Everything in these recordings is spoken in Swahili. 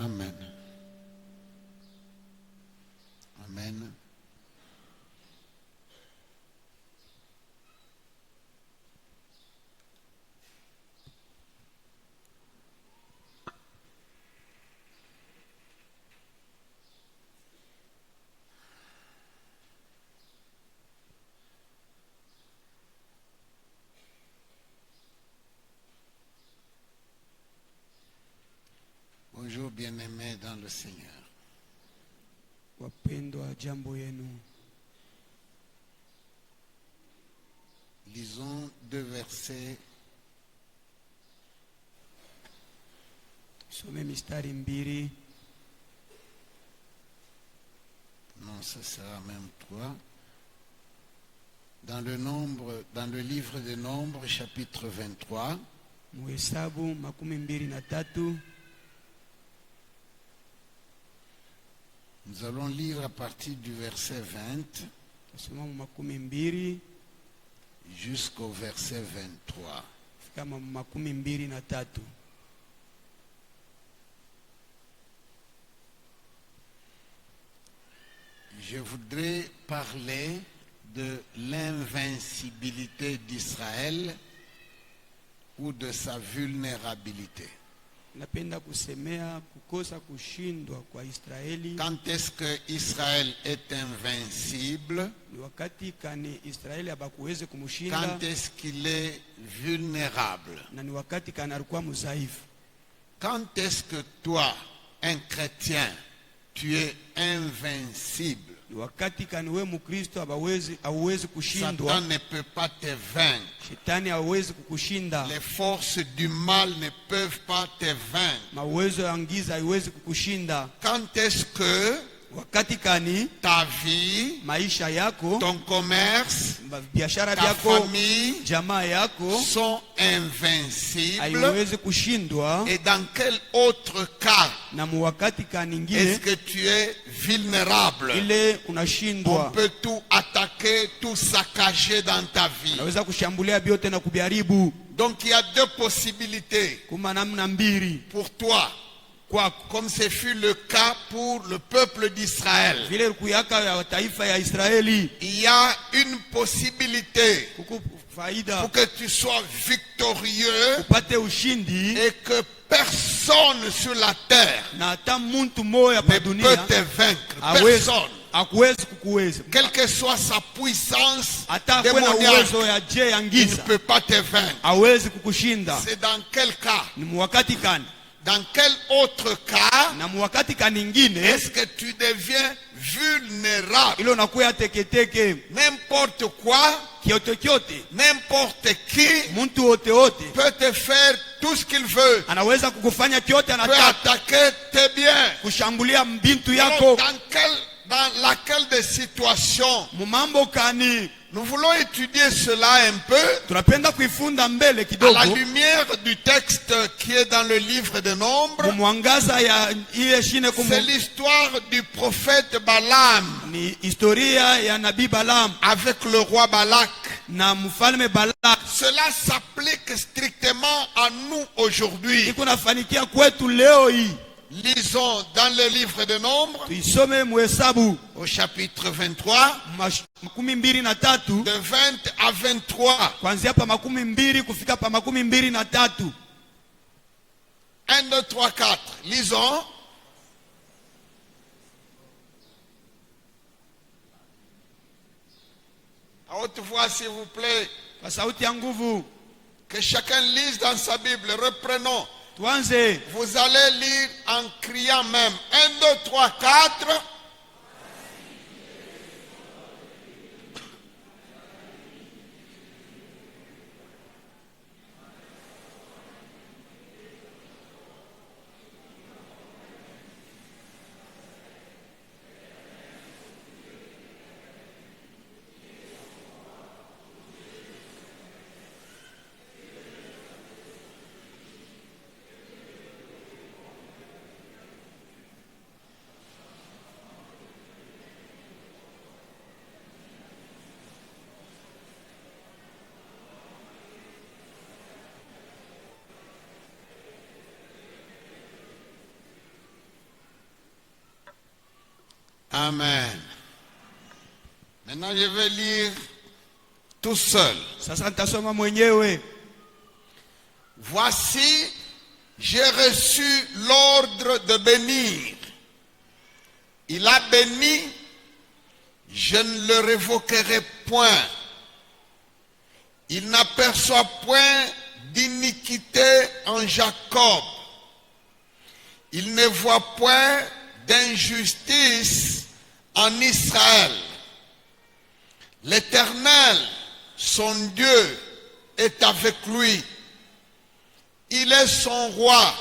Amen. Amen. Bonjour bien-aimés dans le Seigneur. Wapendwa, jambo yenu. Lisons deux versets. Some mistari mbili. Non, ce sera même trois. Dans le livre des Nombres, chapitre 23. Muhesabu 23. Nous allons lire à partir du verset 20 Tasoma 20 jusqu'au verset 23. fika 23. Je voudrais parler de l'invincibilité d'Israël ou de sa vulnérabilité. Napenda kusemea kukosa kushindwa kwa Israeli. Quand est-ce que Israël est invincible? Ni wakati kani Israeli habakuweze kumshinda. Quand est-ce qu'il est vulnérable? Na ni wakati kani alikuwa mzaifu. Quand est-ce que toi, un chrétien, tu es invincible? Ni wakati kani wewe Mkristo hauwezi kushindwa. Satan ne peut pas te vaincre. Shetani hawezi kukushinda. Les forces du mal ne peuvent pas te vaincre. Mawezo ya giza haiwezi kukushinda. Quand est-ce que wakati kani ta vie, maisha yako, ton commerce, biashara ta yako, famille jamaa yako sont invincibles? haiwezi kushindwa? Et dans quel autre cas Na wakati kani est-ce ngine que tu es vulnérable? ile On unashindwa? peut tout attaquer, tout saccager dans ta vie. Unaweza kushambulia vyote na kubiharibu. Donc il y a deux possibilités Kuma namna mbili pour toi, kwako, comme ce fut le cas pour le peuple d'Israël. vile kuyaka ya taifa ya Israeli. Il y a une possibilité Kuku faida pour que tu sois victorieux upate ushindi, et que personne sur la terre na hata mtu moja ne pa peut dunia te vaincre. hawezi Personne. hakuwezi kukuweza. Quelle que soit sa puissance Hata kwa na démoniaque, uwezo ya je ya il ne giza peut pas te vaincre. hawezi kukushinda. C'est dans quel cas? Ni mwakati kani? Dans quel autre cas Na mwakati kani ingine est-ce que tu deviens vulnérable? ile unakuya teketeke. N'importe quoi, Kyote kyote, n'importe qui mtu wote wote peut te faire tout ce qu'il veut, anaweza kukufanya kyote peut anataka, attaquer tes biens. kushambulia mbintu Alors, yako. dans laquelle des situations Mumambo kani nous voulons étudier cela un peu tunapenda kuifunda mbele à kidogo la lumière du texte qui est dans le livre des Nombres. mumwangaza ya ile shine C'est l'histoire du prophète Balaam ni historia ya nabii Balaam avec le roi Balak. na mfalme Balak. Cela s'applique strictement à nous aujourd'hui. Iko nafanikia kwetu leo hii. Lisons dans le livre des Nombres Tuisome Muhesabu au chapitre 23 23 de 20 à 23. kuanzia pa 20 kufika pa 23. 1, 2, 3, 4. Lisons. À haute voix, s'il vous plaît. Kwa sauti ya nguvu Que chacun lise dans sa Bible. Reprenons. tuanze. Vous allez lire en criant même. 1, 2, 3, 4. Amen. Maintenant, je vais lire tout seul. Sasa nitasoma mwenyewe. Voici, j'ai reçu l'ordre de bénir. Il a béni, je ne le révoquerai point. Il n'aperçoit point d'iniquité en Jacob. Il ne voit point d'injustice en Israël. L'Éternel, son Dieu, est avec lui. Il est son roi,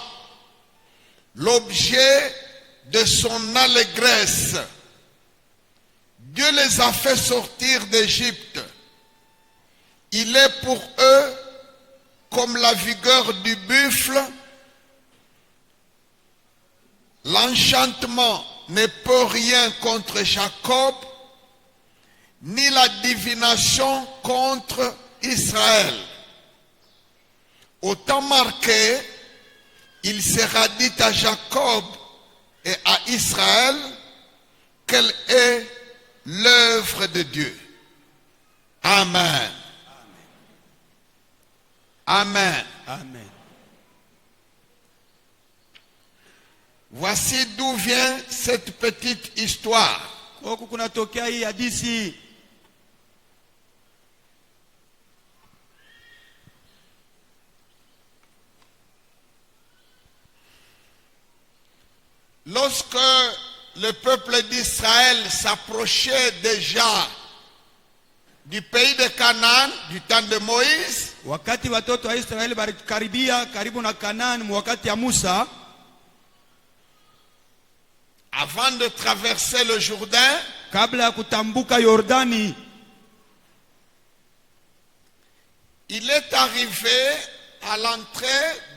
l'objet de son allégresse. Dieu les a fait sortir d'Égypte. Il est pour eux comme la vigueur du buffle. L'enchantement ne peut rien contre Jacob, ni la divination contre Israël. Au temps marqué, il sera dit à Jacob et à Israël quelle est l'œuvre de Dieu. Amen. Amen. Amen. Voici d'où vient cette petite histoire. Huku kunatokea hii hadithi. Lorsque le peuple d'Israël s'approchait déjà du pays de Canaan, du temps de Moïse, Wakati watoto wa Israeli balikaribia karibu na Kanaani wakati ya Musa, avant de traverser le Jourdain, kabla ya kutambuka Yordani, il est arrivé à l'entrée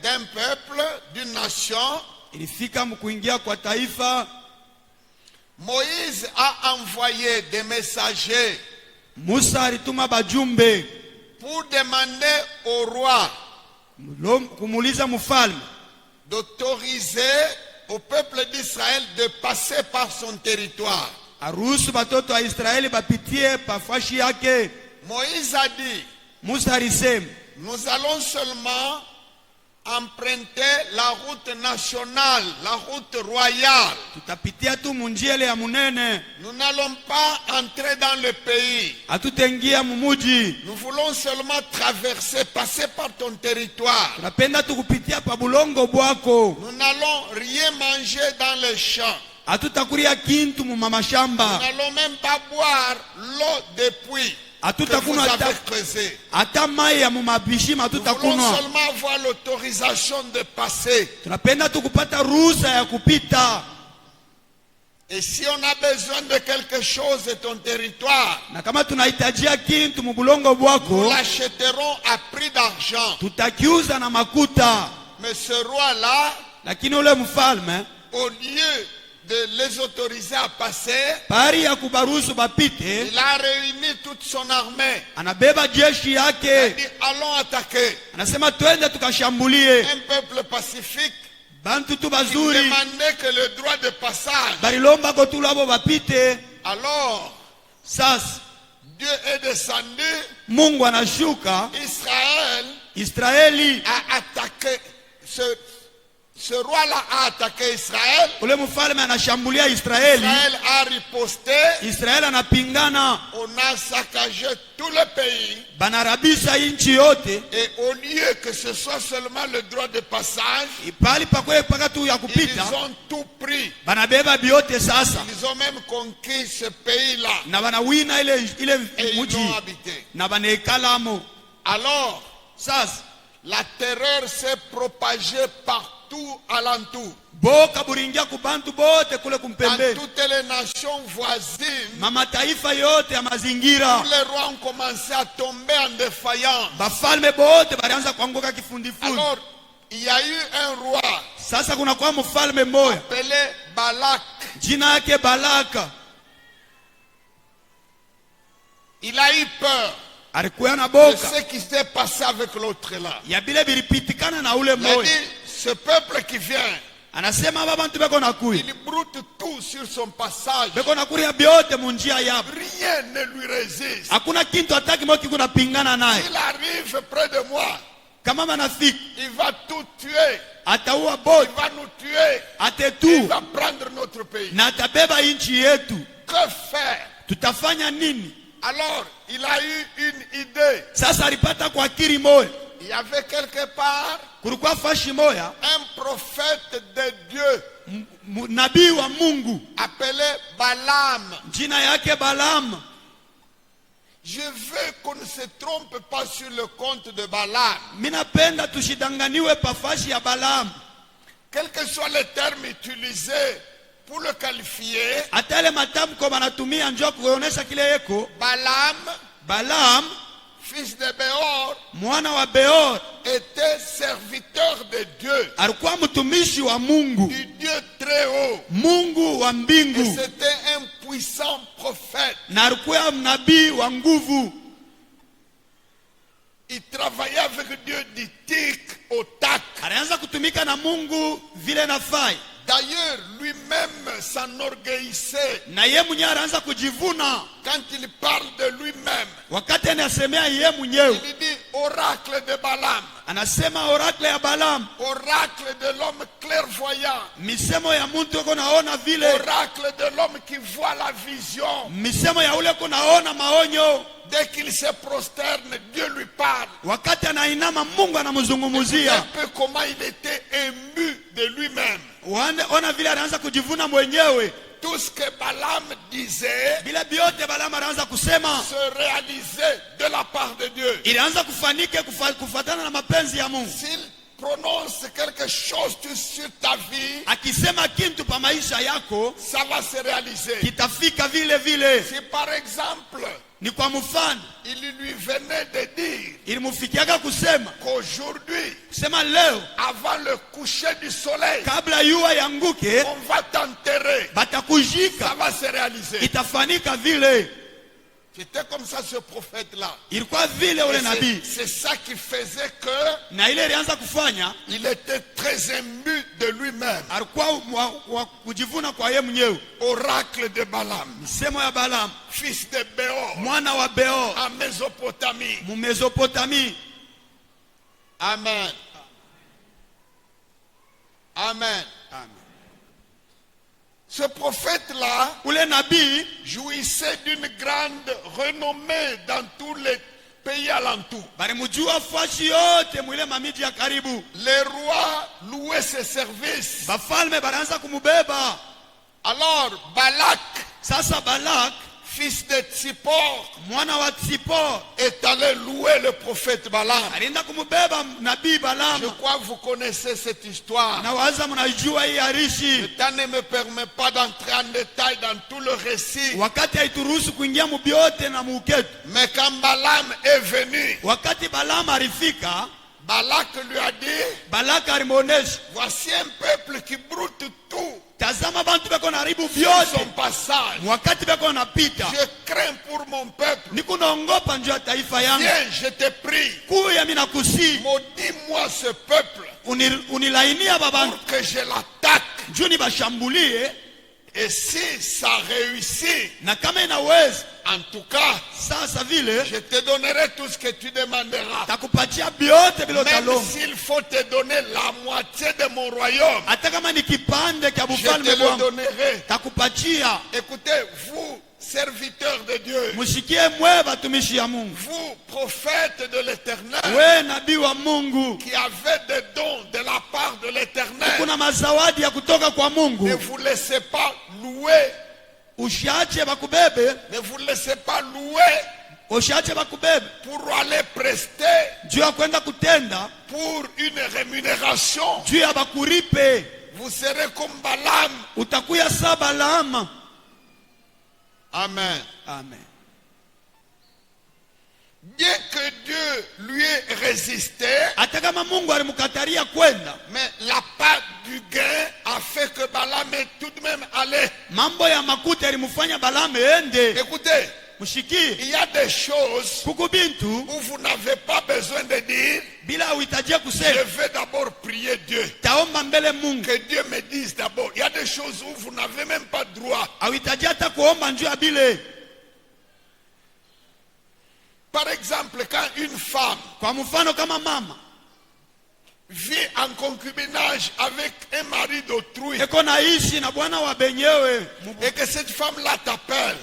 d'un peuple, d'une nation. ilifika mkuingia kwa taifa. Moïse a envoyé des messagers Musa alituma bajumbe pour demander au roi kumuuliza mfalme d'autoriser au peuple d'Israël de passer par son territoire. aruhusu batoto wa Israeli bapitie pafashi yake. Moïse a dit, Musa alisema, nous allons seulement emprunter la route nationale, la route royale. tutapitia tu munjia ya munene, Nous n'allons pas entrer dans le pays. hatutengia mumuji. Nous voulons seulement traverser, passer par ton territoire. Tunapenda tu kupitia pa bulongo bwako. Nous n'allons rien manger dans les champs. Hatutakuria kintu mu Nous mamashamba. n'allons même pas boire l'eau des puits que vous Hatutakunwa avez creusés. hata mai ya mu mabishima Nous voulons hatutakunwa. seulement avoir l'autorisation de passer. Tunapenda tu kupata ruhusa ya kupita. Et si on a besoin de quelque chose de ton territoire, Na kama tunahitajia kintu mu bulongo nous bwako, l'achèterons à prix d'argent. tutakiuza na makuta. Mais ce roi-là, Lakini ule mfalme au lieu de les autoriser à passer, pari ya kubaruhusu bapite, il a réuni toute son armée. anabeba jeshi Il a yake, dit, allons attaquer anasema twende tukashambulie. un peuple pacifique. Bantu tu Il bazuri demandait que le droit de passage. balilomba ko tulabo bapite. Alors, Sasa Dieu est descendu. Mungu anashuka, Israël Israeli, a attaqué. Ce roi-là a attaqué Israël. ule mfalme anashambulia Israeli. Israël a riposté. Israeli anapingana, On a saccagé tout le pays. banarabisha inchi yote. Et au lieu que ce soit seulement le droit de passage, Pali pakwe paka tu ya ils kupita, ont tout pris. banabeba biote sasa. Ils ont même conquis ce pays-là. Na banawina ile Et ils muji ont habité. na banaekalamo. Alors, Sasa la terreur s'est propagée partout alentour. boka buringia kubantu bote kule Dans kumpembe. toutes les nations voisines, Mama taifa yote ya mazingira, tous les rois ont commencé à tomber en défaillance. bafalme bote balianza kuanguka kifundifundi. Alors, il y a eu un roi Sasa kuna kwa mfalme mmoja appelé Balak. jina yake Balaka, Il a eu peur alikuwa na de boka ce qui s'est passé avec l'autre là. ya bile bilipitikana na ule Il a mmoja. dit, ce peuple qui vient, Anasema aba bantu beko nakuya. Il broute tout sur son passage. Beko nakuya byote munjia yabo. Rien ne lui résiste. Hakuna kintu ataki moki kuna pingana naye. Il arrive près de moi. Kama manafiki. Il va tout tuer. Ataua Il bote. va nous tuer. Atetu. Il va prendre notre pays. Na atabeba inchi yetu. Que faire? Tutafanya nini? Alors, il a eu une idée. Sasa alipata kwa akili moya. Il y avait quelque part Kulikuwa fashi moya. un prophète de Dieu Nabii wa Mungu. appelé Balaam. Jina yake Balaam. Je veux qu'on ne se trompe pas sur le compte de Balaam. Minapenda tushidanganiwe pa fashi ya Balaam. Quel que soit le terme utilisé pour le qualifier, Atale matamko banatumia njoo kuonesha kile yeko. Balaam, fils de Béor, mwana wa Beor, était serviteur de Dieu, alikuwa mtumishi wa Mungu. du Dieu très haut. Mungu wa Et mbingu. c'était un puissant prophète. Na alikuwa nabii wa nguvu. Il travaillait avec Dieu du tic au tac. Alianza kutumika na Mungu vile nafai. D'ailleurs, lui-même s'enorgueillissait Na ye mwenyewe anaanza kujivuna. quand il parle de lui-même. Wakati anasemea ye mwenyewe. Il dit oracle de Balaam, Anasema oracle ya Balaam. oracle de l'homme clairvoyant, Misemo ya mtu uko naona vile. oracle de l'homme qui voit la vision. Misemo ya ule uko naona maonyo. Dès qu'il se prosterne, Dieu lui parle. Wakati anainama Mungu Un anamzungumzia. peu comment il était ému de lui-même. Ona vile anaanza kujivuna mwenyewe. Tout ce que Balaam disait Bila biote Balaam anaanza kusema. se réalisait de la part de Dieu. Ilianza kufanike kufuatana na mapenzi ya Mungu. S'il prononce quelque chose sur ta vie, Akisema kintu pa maisha yako, ça va se réaliser. kitafika vile vile. Si par exemple, Ni kwa mfano, il lui venait de dire ilimufikiaka kusema, qu'aujourd'hui, kusema leo, avant le coucher du soleil, kabla yua yanguke, on va t'enterrer. Ça batakujika, va se réaliser. itafanika vile. C'était comme ça ce prophète-là. Ilikuwa vile ule nabii. C'est ça qui faisait que Na ile ilianza kufanya, il était très ému de lui-même. alikuwa wa kujivuna kwa ye mwenyewe. Oracle de Balaam, Misemo ya Balaam, fils de Béor, mwana wa Beor, en Mésopotamie. mu Mesopotami. Amen. Amen. Amen. Ce prophète-là Ule nabii jouissait d'une grande renommée dans tous les pays alentours. balimujua fashi yote mwile mamiji ya karibu. Les rois louaient ses services. Bafalme banaanza kumubeba. Alors Balak, Sasa Balak, fils de Tsippor, mwana wa Tsippor, est allé louer le prophète Balaam. alienda kumubeba nabii Balaam. Je crois que vous connaissez cette histoire. Na waza mnajua hii Le harishi. temps ne me permet pas d'entrer en détail dans tout le récit. Wakati haituruhusu kuingia mubiote na muuketu. Mais quand Balaam est venu, Wakati Balaam alifika, Balak lui a dit, Balak alimuonesha, voici un peuple qui broute tout tazama bantu beko naribu sur son vyote. passage. Wakati beko napita, Je crains pour mon peuple. nikunaongopa njoo ya taifa yangu. Viens, je te prie, Kuya mimi nakusi, maudis-moi ce peuple unilainia babangu. pour que je l'attaque. Njoo nibashambulie, Et si ça réussit, na kama inaweza, en tout cas, sasa vile, je te donnerai tout ce que tu demanderas. takupatia biote bila Même utalomba. s'il faut te donner la moitié de mon royaume, Hata kama ni kipande cha je te bufalme le bwangu, donnerai. takupatia. Écoutez, vous, serviteurs de Dieu, Mushikie mwe batumishi ya Mungu. vous, prophètes de l'Éternel, We nabii wa Mungu, qui avez des dons de la part de l'Éternel, kuna mazawadi ya kutoka kwa ne Mungu. vous laissez pas louer, Ushiache bakubebe, ne vous laissez pas louer ushiache bakubebe. pour aller prester Juu ya kwenda kutenda, pour une rémunération. juu ya bakuripe, Vous serez comme Balaam. utakuya sa Balaam. Amen. Amen. Bien que Dieu lui ait résisté, Hata kama Mungu alimkataria kwenda, mais la part du gain a fait que Balaam est tout de même allé. mambo ya makuta yalimfanya Balaam ende. Écoutez, Mshikie, il y a des choses kuku bintu où vous n'avez pas besoin de dire, bila uhitajia je kusema, vais d'abord prier. prier Dieu. taomba mbele Mungu. Que Dieu me dise d'abord. Il y a des choses où vous n'avez même pas droit. Hauhitaji hata kuomba njoo ya bile. Par exemple, quand une femme Kwa mfano kama mama vit en concubinage avec un mari d'autrui eko naishi na bwana wa benyewe, et que cette femme-là t'appelle,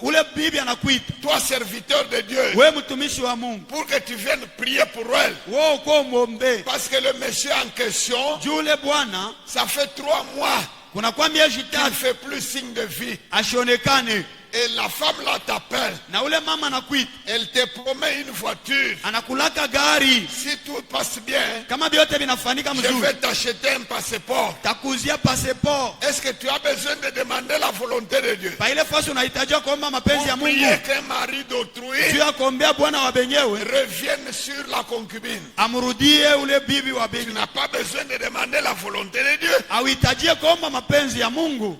ule bibi anakuita toi serviteur de Dieu, wewe mtumishi wa Mungu, pour que tu viennes prier pour elle. wewe uko muombe. Parce que le monsieur en question, Juu ule bwana ça fait 3 mois kuna kwa miezi qu'il ne 3 fait plus signe de vie. ashionekane, Et la femme là t'appelle. na ule mama anakuita, Elle te promet une voiture. anakulaka gari. Si tout passe bien, Kama vyote vinafanyika je mzuri, vais t'acheter un passeport. takuzia passport. Est-ce que tu as besoin de demander la volonté de Dieu? Pa ile fasi unahitaji kuomba mapenzi ya Pour Mungu, prier qu'un mari juu d'autrui ya kuombea bwana wa benyewe revienne sur la concubine. amrudie ule bibi wa Tu benyewe. n'as pas besoin de demander la volonté de Dieu. Hauhitaji kuomba mapenzi ya Mungu.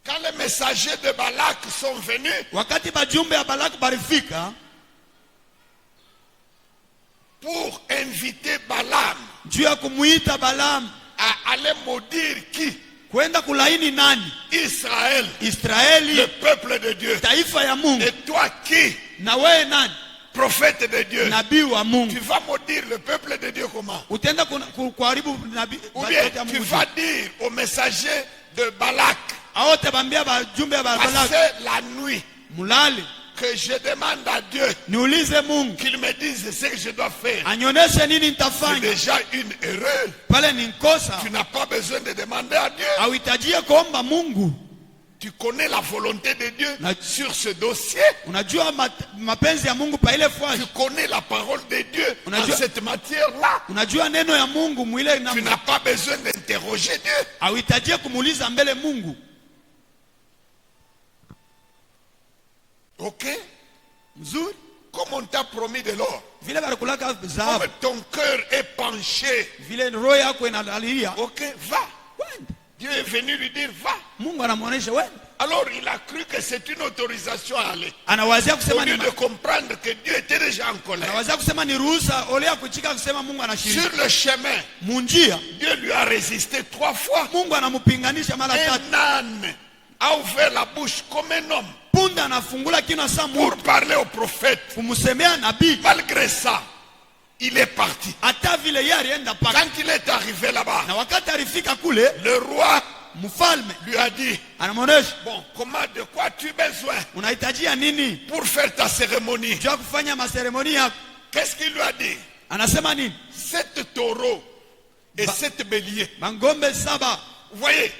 Quand les messagers de Balak sont venus, Wakati bajumbe ya Balaki barifika pour inviter Balaam juu ya kumuita Balaam à aller maudire qui? kwenda kulaini nani? Israël, le Israeli, peuple de Dieu. taifa ya Mungu. Et toi qui, Na wewe nani? prophète de Dieu, Nabii wa tu Mungu. vas maudire le peuple de Dieu comment? Utaenda kuharibu nabii Ou bien yote ya tu Mungu. vas dire aux messagers de Balak, Hao tabambia bajumbe ya Balaki, passer la nuit, mulale que je demande à Dieu niulize Mungu qu'il me dise ce que je dois faire. anioneshe nini C'est nitafanya. déjà une erreur. Pale ni nkosa. Tu n'as pas besoin de demander à Dieu. Hauhitaji kuomba Mungu. Tu connais la volonté de Dieu sur ce dossier. Unajua mapenzi ya Mungu pa ile Tu fwashi. connais la parole de Dieu On a en dit- cette matière-là. Unajua neno ya Mungu mwile na Tu n'as pas besoin d'interroger Dieu. hauhitaji kumuuliza mbele Mungu. Ok? Mzuri. Comme on t'a promis de l'or. Vile balikulaka Comme dhahabu. ton cœur est penché. Vile roho yako inalalia. Ok, va. Wende. Dieu est venu lui dire va. Mungu anamuonesha wende. Alors il a cru que c'est une autorisation à aller. Anawazia Au kusema ni lieu de comprendre que Dieu était déjà en colère. anawazia kusema ni ruhusa, ole ya kuchika kusema Mungu anashiriki. Sur le chemin, Munjia Dieu lui a résisté 3 fois. Mungu anampinganisha mara tatu. Un âne a ouvert la bouche comme un homme Punda anafungula kinywa sa pour Mungu parler au prophète. kumsemea nabii. Malgré ça, il est parti. Hata vile yeye alienda paka. Quand il est arrivé là-bas, Na wakati alifika kule, le roi mfalme lui a dit, anamuonesha, bon, de quoi tu as besoin unahitajia nini pour faire ta cérémonie? juu ya kufanya maseremoni yako? Qu'est-ce qu'il lui a dit? Anasema nini? 7 taureaux et 7 béliers. Mangombe 7. Vous voyez,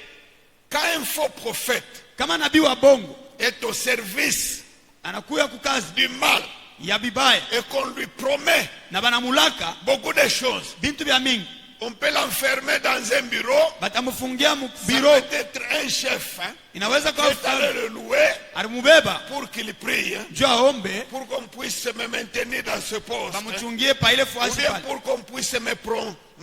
quand un faux prophète Kama nabii wa bongo est au service anakuya kukazi du mal ya bibaya et qu'on lui promet na banamulaka beaucoup de choses, bintu vya mingi, on peut l'enfermer dans un bureau. batamufungia mu Ça biro. peut être un chef Inaweza qui kuwa est allé mfalme le louer alimubeba pour qu'il prie, juu aombe pour qu'on puisse me maintenir dans ce poste, bamuchungie pa ile ou fuasi bien pale, pour qu'on puisse me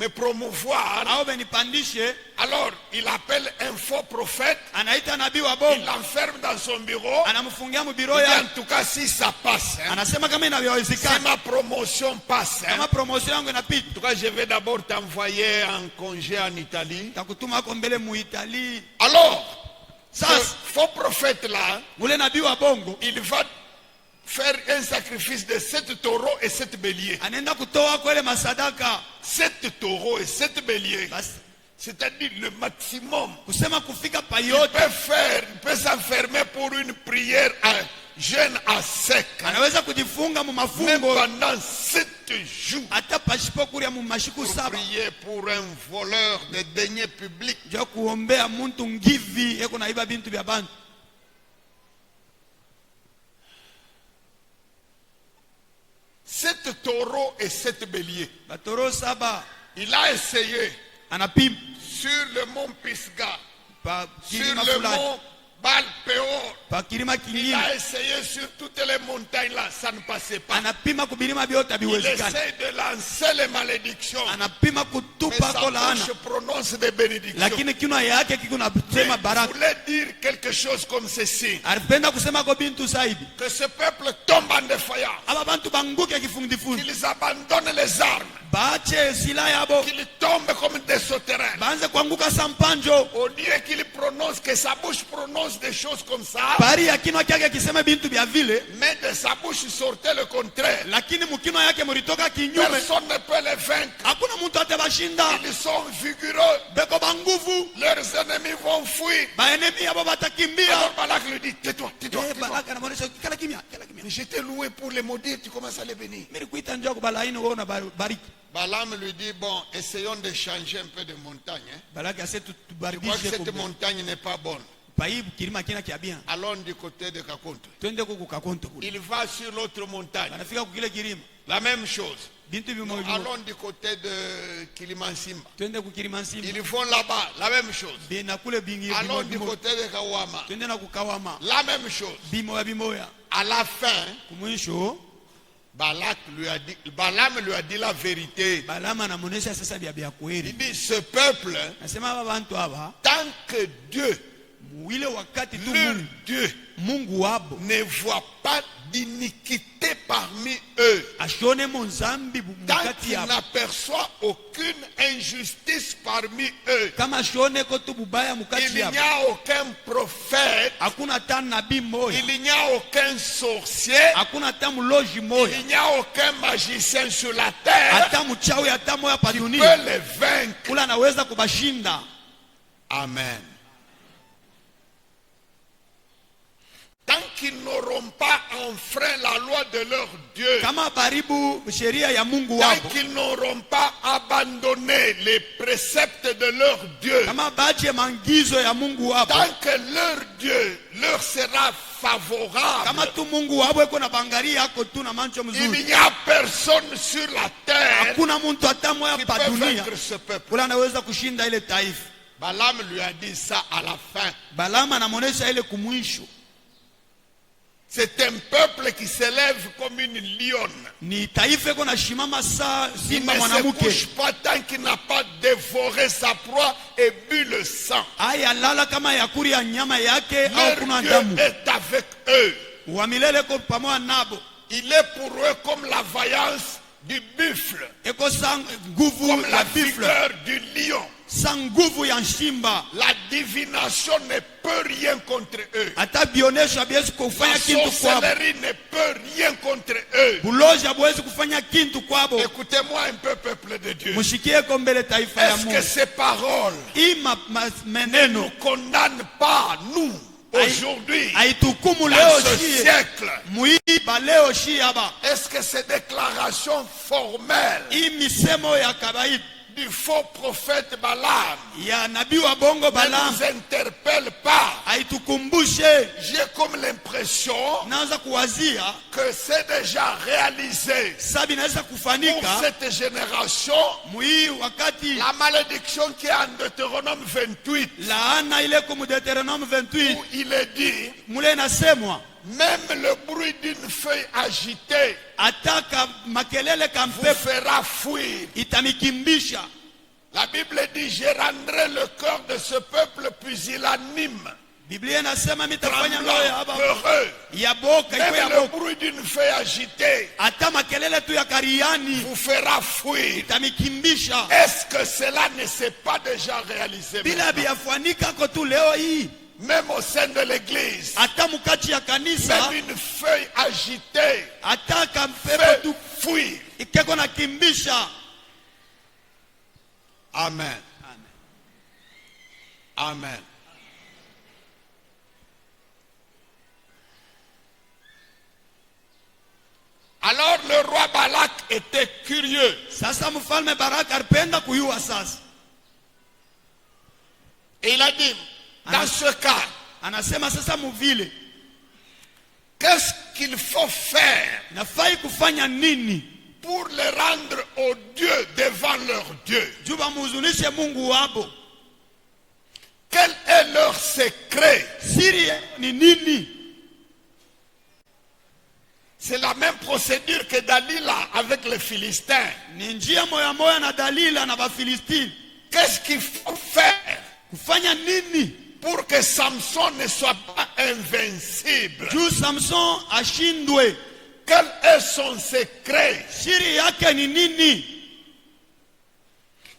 promouvoir. au benipandishe. Alors, il appelle un faux prophète, Anaita nabii wa il bongo, l'enferme dans son bureau. anamfungia mu biro Et ya. en tout cas, si ça passe, Anasema kama si inavyowezekana, ma promotion passe, kama promotion yangu inapita, en tout cas, je vais d'abord t'envoyer en congé en Italie. takutuma ako mbele mu Italie. Alors, ce Sasa faux prophète-là, ule nabii wa bongo il va faire un sacrifice de 7 taureaux et 7 béliers. anaenda kutoa kwele masadaka. 7 taureaux et 7 béliers. Basi C'est-à-dire le maximum. kusema kufika pa Il yote, peut s'enfermer pour une prière à jeûne à sec. anaweza kujifunga mu Même mafungo pendant 7 jours. hata pasipo kulia mu mashiku Pour 7 prier pour un voleur de deniers publics. juu ya kuombea muntu ngivi eko naiba bintu vya bantu. 7 taureaux et 7 béliers. Batoro 7 Il a essayé anapima sur le mont Pisgah, pa sur kilima le fulani, mont Baal-Péor. pa kilima Il kingine, a essayé sur toutes les montagnes là, ça ne passait pas. anapima kubilima vyote Il haviwezekani, essaie de lancer les malédictions. anapima Mais kutupa sa ko laana, bouche prononce des bénédictions. lakini kinywa yake kiko Mais nasema il baraka. voulait dire quelque chose comme ceci. Alipenda kusema ko bintu zaidi, Que ce peuple tombe en défaillance. aba bantu banguke kifundifundi, Qu'ils abandonnent les armes. baache sila yabo qu'ils tombent comme des sauterelles. baanze kuanguka sampanjo. Au lieu qu'il prononce, que sa bouche prononce des choses comme ça, Bari ya kinwa kyake kiseme bintu bya vile, mais de sa bouche sortait le contraire. lakini mukino yake mulitoka kinyume. Personne ne peut les vaincre. Hakuna mtu atabashinda. Ils sont vigoureux. Beko banguvu. Leurs ennemis vont fuir. Baenemi yabo batakimbia. Alors Balak lui dit, tais-toi, tais-toi, tais-toi. Balaka anamuonesha kala kimya, kala kimya. Mais je t'ai loué pour les maudire, tu commences à les bénir. Mimi kuita njoo kubalaini wewe unabariki. Balaam lui dit, bon, essayons de changer un peu de montagne. Hein. Balaka ase Je crois que tubarikishe cette kwa montagne n'est pas bonne. pai kilima kina kia bien. Allons du côté de Kakonto. Twende kuku kakonto kule. Il va sur l'autre montagne. Anafika kukile kilima. La même chose. Bintu bimo. Allons du côté de Kilimansimba. Twende kukilima nsimba. Ils vont là-bas, la même chose. Bina kule bingi. Allons du côté de Kawama. Twende na kukawama. La même chose. Bimo bimoya. À la fin, Kumwisho Balaam lui a dit la vérité. Balama anamuonesha sasa bia kweli. Il dit, ce peuple, Nasema aba bantu aba tant que Dieu, ile wakati tu leur Dieu, Mungu wabo ne voit pas d'iniquité parmi eux, ashone monzambi tant mukati qu'il yabo. n'aperçoit aucune injustice parmi eux, Kama shone ko tu bubaya mukati il n'y yabo. a aucun prophète, Hakuna ta nabii moya. il n'y a aucun sorcier, Hakuna ta mloji moya. il n'y a aucun magicien sur la terre Hata mchawi hata moya pa qui peut dunia. les vaincre. Kula anaweza kubashinda. Amen. Tant qu'ils n'auront pas enfreint la loi de leur Dieu, Kama baribu sheria ya Mungu tant wabo. qu'ils n'auront pas abandonné les préceptes de leur Dieu, Kama bache mangizo ya Mungu wabo. tant que leur Dieu leur sera favorable, Kama tu Mungu wabo eko na bangaria yako tu na mancho il mzuri. n'y a personne sur la terre Hakuna muntu hata moya qui pa peut dunia. vaincre ce peuple. Kula anaweza kushinda ile taifa. Balaam lui a dit ça à la fin. Balama anamuonesha ile kumwisho. C'est un peuple qui s'élève comme une lionne. Ni taifa iko na shimama saa Il simba ne se mwanamke. couche pas tant qu'il n'a pas dévoré sa proie et bu le sang. Aya lala kama yakuri ya nyama yake au Leur kuna Dieu damu. est avec eux. Wa milele ko pamoja nabo. Il est pour eux comme la vaillance du buffle, Eko sang nguvu comme la ya bifle. vigueur du lion. Sang nguvu ya shimba. La divination ne peut rien contre eux. Hata bionesho habiwezi La kufanya kintu kwabo. sorcellerie ne peut rien contre eux. Buloji habuwezi kufanya kintu kwabo. Écoutez-moi un peu, peuple de Dieu. Mushikie ko mbele taifa ya Est-ce que Mungu. ces paroles Hii ne meneno nous condamnent pas, nous, aujourd'hui, haitukumu dans leo ce shie. siècle? Muiba leo shie haba. Est-ce que ces déclarations formelles Hii misemo ya kawaida du faux prophète Balaam ya nabii wa bongo ne Balaam nous interpellent pas? haitukumbushe. J'ai comme l'impression Naanza kuwazia que c'est déjà réalisé sabi inaweza pour kufanika cette génération. mui wakati La malédiction qui est en Deutéronome 28, laana ile mu Deuteronome 28 où il est dit, mule inasemwa même le bruit d'une feuille agitée ataka makelele ka vous mpepo fera fuir. itamikimbisha. La Bible dit, je rendrai le cœur de ce peuple pusillanime, Biblia inasema mitafanya tremblant, roho ya haba peureux. ya boka iko ya Même le boka, bruit d'une feuille agitée hata makelele tu ya kariani vous fera fuir. itamikimbisha. Est-ce que cela ne s'est pas déjà réalisé Bila maintenant? biafanika ko tu leo hii, Même au sein de l'église, hata mukati ya kanisa, même une feuille agitée hata ka mpepo fait tu fuir. ikeko na kimbisha. Amen. Amen. Alors le roi Balak était curieux. Sasa mfalme Baraka alipenda kuyua sasa. Et il a dit, dans ce cas, Anasema sasa muvile qu'est-ce qu'il faut faire nafai kufanya nini pour les rendre au Dieu devant leur Dieu? juba muhuzunishe Mungu wabo? Quel est leur secret? Siri ni nini? C'est la même procédure que Dalila avec les Philistins. Ni njia moya moya na Dalila na Bafilistini. Qu'est-ce qu'il faut faire Kufanya nini pour que Samson ne soit pas invincible? juu Samson ashindwe? Quel est son secret? Siri yake ni nini?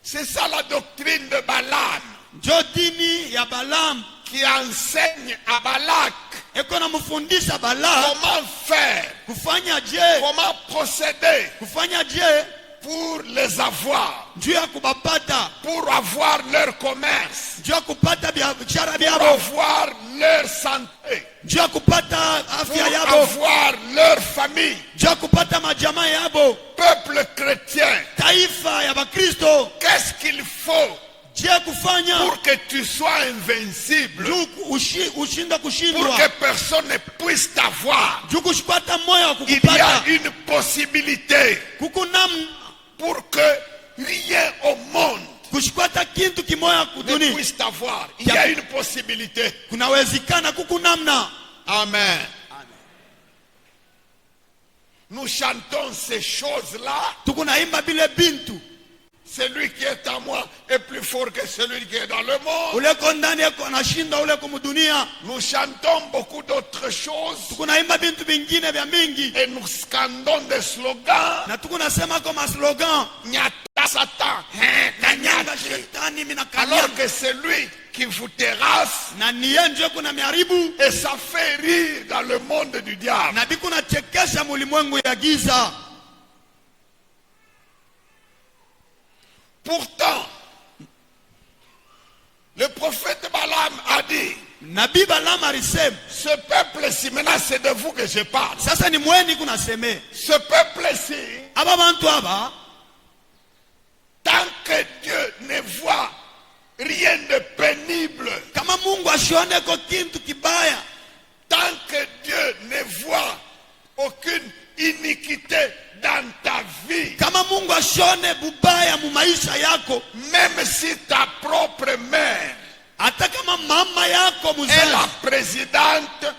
C'est ça la doctrine de Balaam Njo dini ya Balaam qui enseigne à Balak eko na mfundisha Balaam comment faire, kufanya je, comment procéder kufanya je pour les avoir, juu ya kubapata, pour avoir leur commerce, juu ya kupata biashara pour byabo, avoir leur santé, juu ya kupata pour afya yabo, avoir leur famille. juu ya kupata majamaa yabo. Peuple chrétien, Taifa ya Bakristo, qu'est-ce qu'il faut je kufanya pour que tu sois invincible, juu ushinda pour kushindwa, que personne ne puisse t'avoir? juu kushipata moyo wa Il y a kukupata. une possibilité Kukunam pour que rien au monde kushipata kintu kimoya ne kuduni, puisse t'avoir. Il y a une possibilité. kunawezekana kukunamna. Amen. Nous chantons ces choses-là. Tukunaimba bile bintu, Celui qui est à moi est plus fort que celui qui est dans le monde. uleko ndani yako anashinda ule kumudunia. Nous chantons beaucoup d'autres choses Tukunaimba bintu bingine vya mingi, et nous scandons des slogans. na tukunasema kama slogan, Nyata Satan, kanyanga kanyata. shetani mina Alors kanyanga, que celui qui vous terrasse, na niye njo kuna miharibu, et ça fait rire dans le monde du diable. na bikuna chekesha mulimwengu ya giza. Pourtant, le prophète Balaam a dit, Nabii Balaam alisema, ce peuple-ci, maintenant c'est de vous que je parle. sasa ni mweni kunaseme, Ce peuple-ci, aba bantu aba, tant que Dieu ne voit rien de pénible, kama Mungu ashioneko kintu kibaya, tant que Dieu ne voit aucune iniquité dans ta vie, kama Mungu ashone bubaya mu maisha yako, même si ta propre mère hata kama mama yako est muzazi la présidente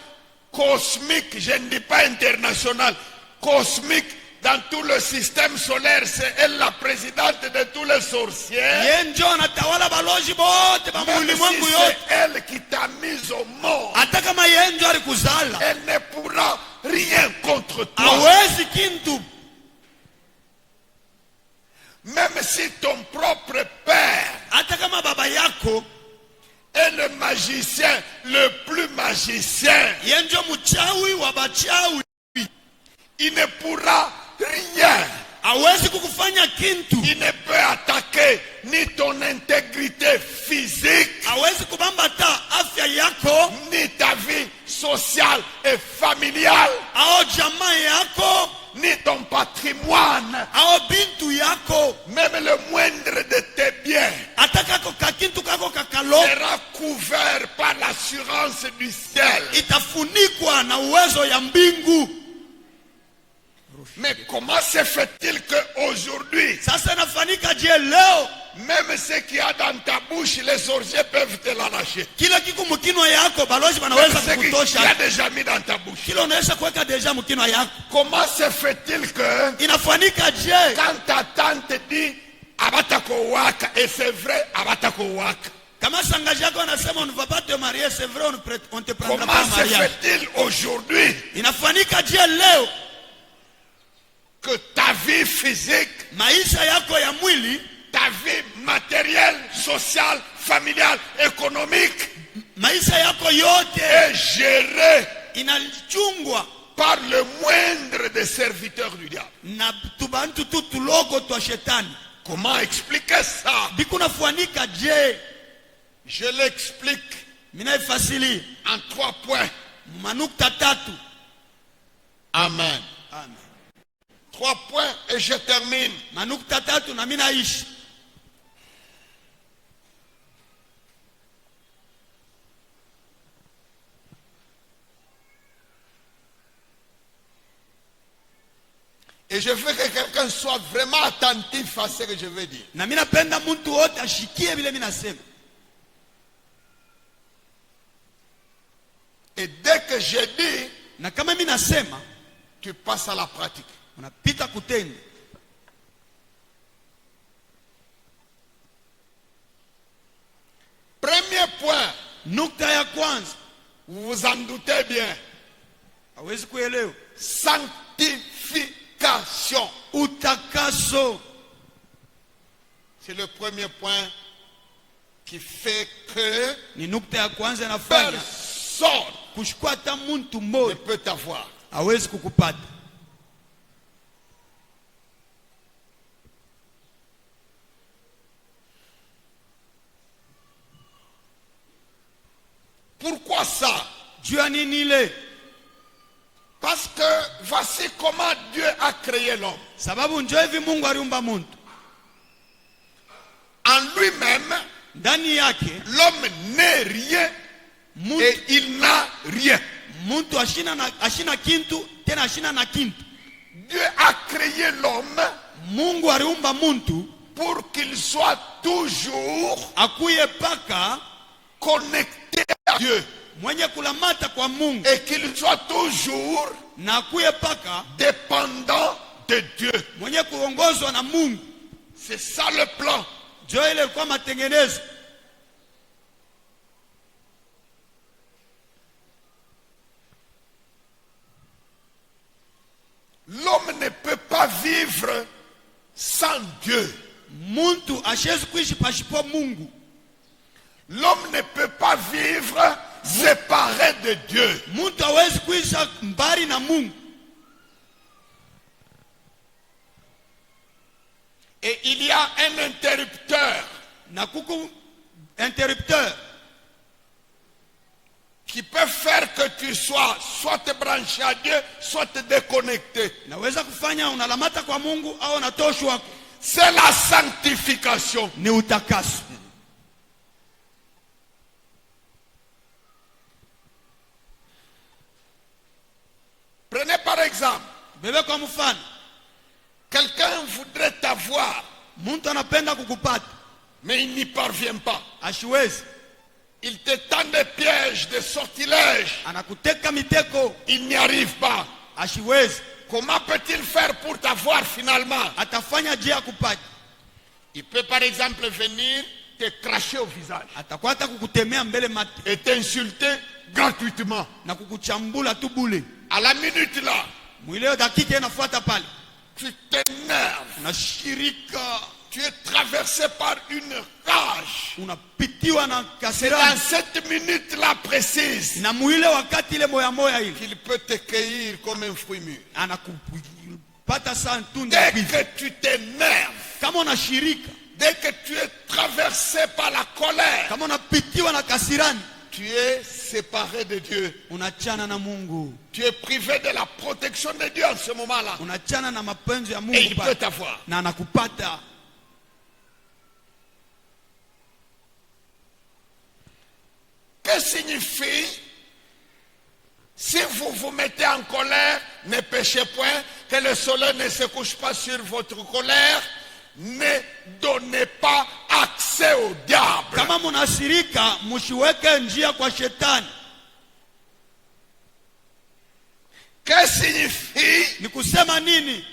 cosmique, je ne dis pas internationale, cosmique, dans tout le système solaire, c'est elle la présidente de tous les sorciers. ye njo anatawala baloji bote ba Même si mulimwengu yote, c'est elle qui t'a mis au monde, hata kama ye njo alikuzala, elle ne pourra rien contre toi. hawezi kintu. Même si ton propre père Hata kama baba yako est le magicien, le plus magicien, ye njo mchawi wa bachawi, il ne pourra rien. hawezi kukufanya kintu, Il ne peut attaquer ni ton intégrité physique, hawezi kubambata afya yako ni ta vie sociale et familiale, au jamaa yako ni ton patrimoine, au bintu yako, même le moindre de tes biens hata kako kakintu kako kakalo sera couvert par l'assurance du ciel. itafunikwa na uwezo ya mbingu. Mais comment se fait-il qu'aujourd'hui, Sasa nafanika je leo, même ce qu'il y a dans ta bouche, les sorciers peuvent te l'arracher? kila kiku mkinwa yako balozi Même wanaweza ce qu'il y a kukutosha, déjà mis dans ta bouche. kila unaweza kuweka deja mkinwa yako. Comment se fait-il que Inafanika je quand ta tante dit abatako waka, et c'est vrai, abatako waka, kama sangaji yako anasema on ne va pas te marier, c'est vrai, on te prendra comment pas se mariage. fait-il aujourd'hui Inafanika je leo que ta vie physique, maisha yako ya mwili, ta vie matérielle, sociale, familiale, économique maisha yako yote est gérée inachungwa par le moindre des serviteurs du diable? na tubantu tu tuloko twa shetani? Comment expliquer ça? Bikunafanika je? Je l'explique Minaifasili en 3 points. manukta tatu. Amen. Amen. 3 points et je termine. Manukta tatu na minaishi. Et je veux que quelqu'un soit vraiment attentif à ce que je veux dire. Na mina penda muntu wote ashikie vile minasema. Et dès que je dis, Na kama minasema, tu passes à la pratique. unapita kutenda. Premier point, Nukta ya kwanza, vous vous en doutez bien, hawezi kuelewa. sanctification. Utakaso. C'est le premier point qui fait que Ni nukta ya kwanza inafanya personne kuchukua hata mtu ne mmoja peut t'avoir. hawezi kukupata. Pourquoi ça? Juu ya nini ile? Parce que voici comment Dieu a créé l'homme. Sababu njoo hivi Mungu aliumba mtu. En lui-même, Ndani yake l'homme n'est rien mtu, et il n'a rien. mtu ashina kintu tena ashina na kintu. Dieu a créé l'homme Mungu aliumba mtu pour qu'il soit toujours akuye paka connecté à Dieu mwenye kulamata kwa Mungu et qu'il soit toujours na akuye paka dépendant de Dieu. mwenye kuongozwa na Mungu. C'est ça le plan. Njoo ile ilikuwa matengenezo. L'homme ne peut pas vivre sans Dieu. Muntu ashezi kuishi pasipo Mungu. L'homme ne peut pas vivre séparé de Dieu. Muntu hawezi kuishi mbali na Mungu. Et il y a un interrupteur Na kuku interrupteur qui peut faire que tu sois soit branché à Dieu, soit déconnecté. naweza kufanya unalamata kwa Mungu au unatoshwa. C'est la sanctification. Ni utakaso. Prenez par exemple, Bebe kwa mfano, quelqu'un voudrait t'avoir, muntu anapenda kukupata, mais il n'y parvient pas. ashiwezi. Il te tend des pièges, des sortilèges. Anakuteka miteko, Il n'y arrive pas. ashiwezi. Comment peut-il faire pour t'avoir finalement? Atafanya je akupate? Il peut par exemple venir te cracher au visage Atakwata kukutemea mbele mate et t'insulter gratuitement. na kukuchambula tu bule. À la minute là, Mwileo dakika inafuata pale, tu t'énerves. unashirika, Tu es traversé par une rage. unapitiwa na C'est dans kasirani. cette minute-là précise Na mwile wakati ile moya moya ile qu'il peut te cueillir comme un fruit mûr. anakupata saa tunda Dès bivu. que tu t'énerves, Kama unashirika, dès que tu es traversé par la colère, kama unapitiwa na kasirani, tu es séparé de Dieu. unachana na Mungu, Tu es privé de la protection de Dieu en ce moment-là. unachana na mapenzi ya Et Mungu il peut pale, t'avoir. na anakupata. Que signifie, si vous vous mettez en colère, ne péchez point, que le soleil ne se couche pas sur votre colère, ne donnez pas accès au diable. Kama munasirika, mushiweke njia kwa shetani. Que signifie, Ni kusema nini?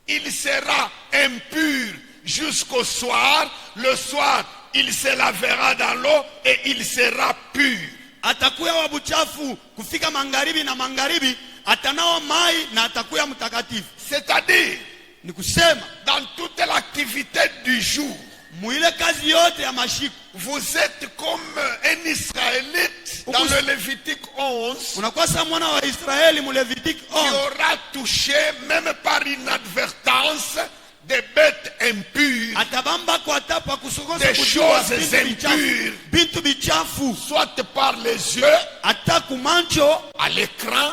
il sera impur jusqu'au soir, le soir il se lavera dans l'eau et il sera pur. Atakuya wa buchafu kufika magharibi, na magharibi atanawa mai na atakuya mtakatifu. C'est-à-dire, Ni kusema dans toute l'activité du jour, muile kazi yote ya mashiku vous êtes comme un Israélite dans le Lévitique 11 unakuwa sa mwana wa Israeli mu Levitique qui 11, aura touché, même par inadvertance, des bêtes impures, atabamba kwa tapa kusokosa des kujua choses bintu bichafu, impures, bintu bichafu, soit par les yeux, ata kumancho, à l'écran,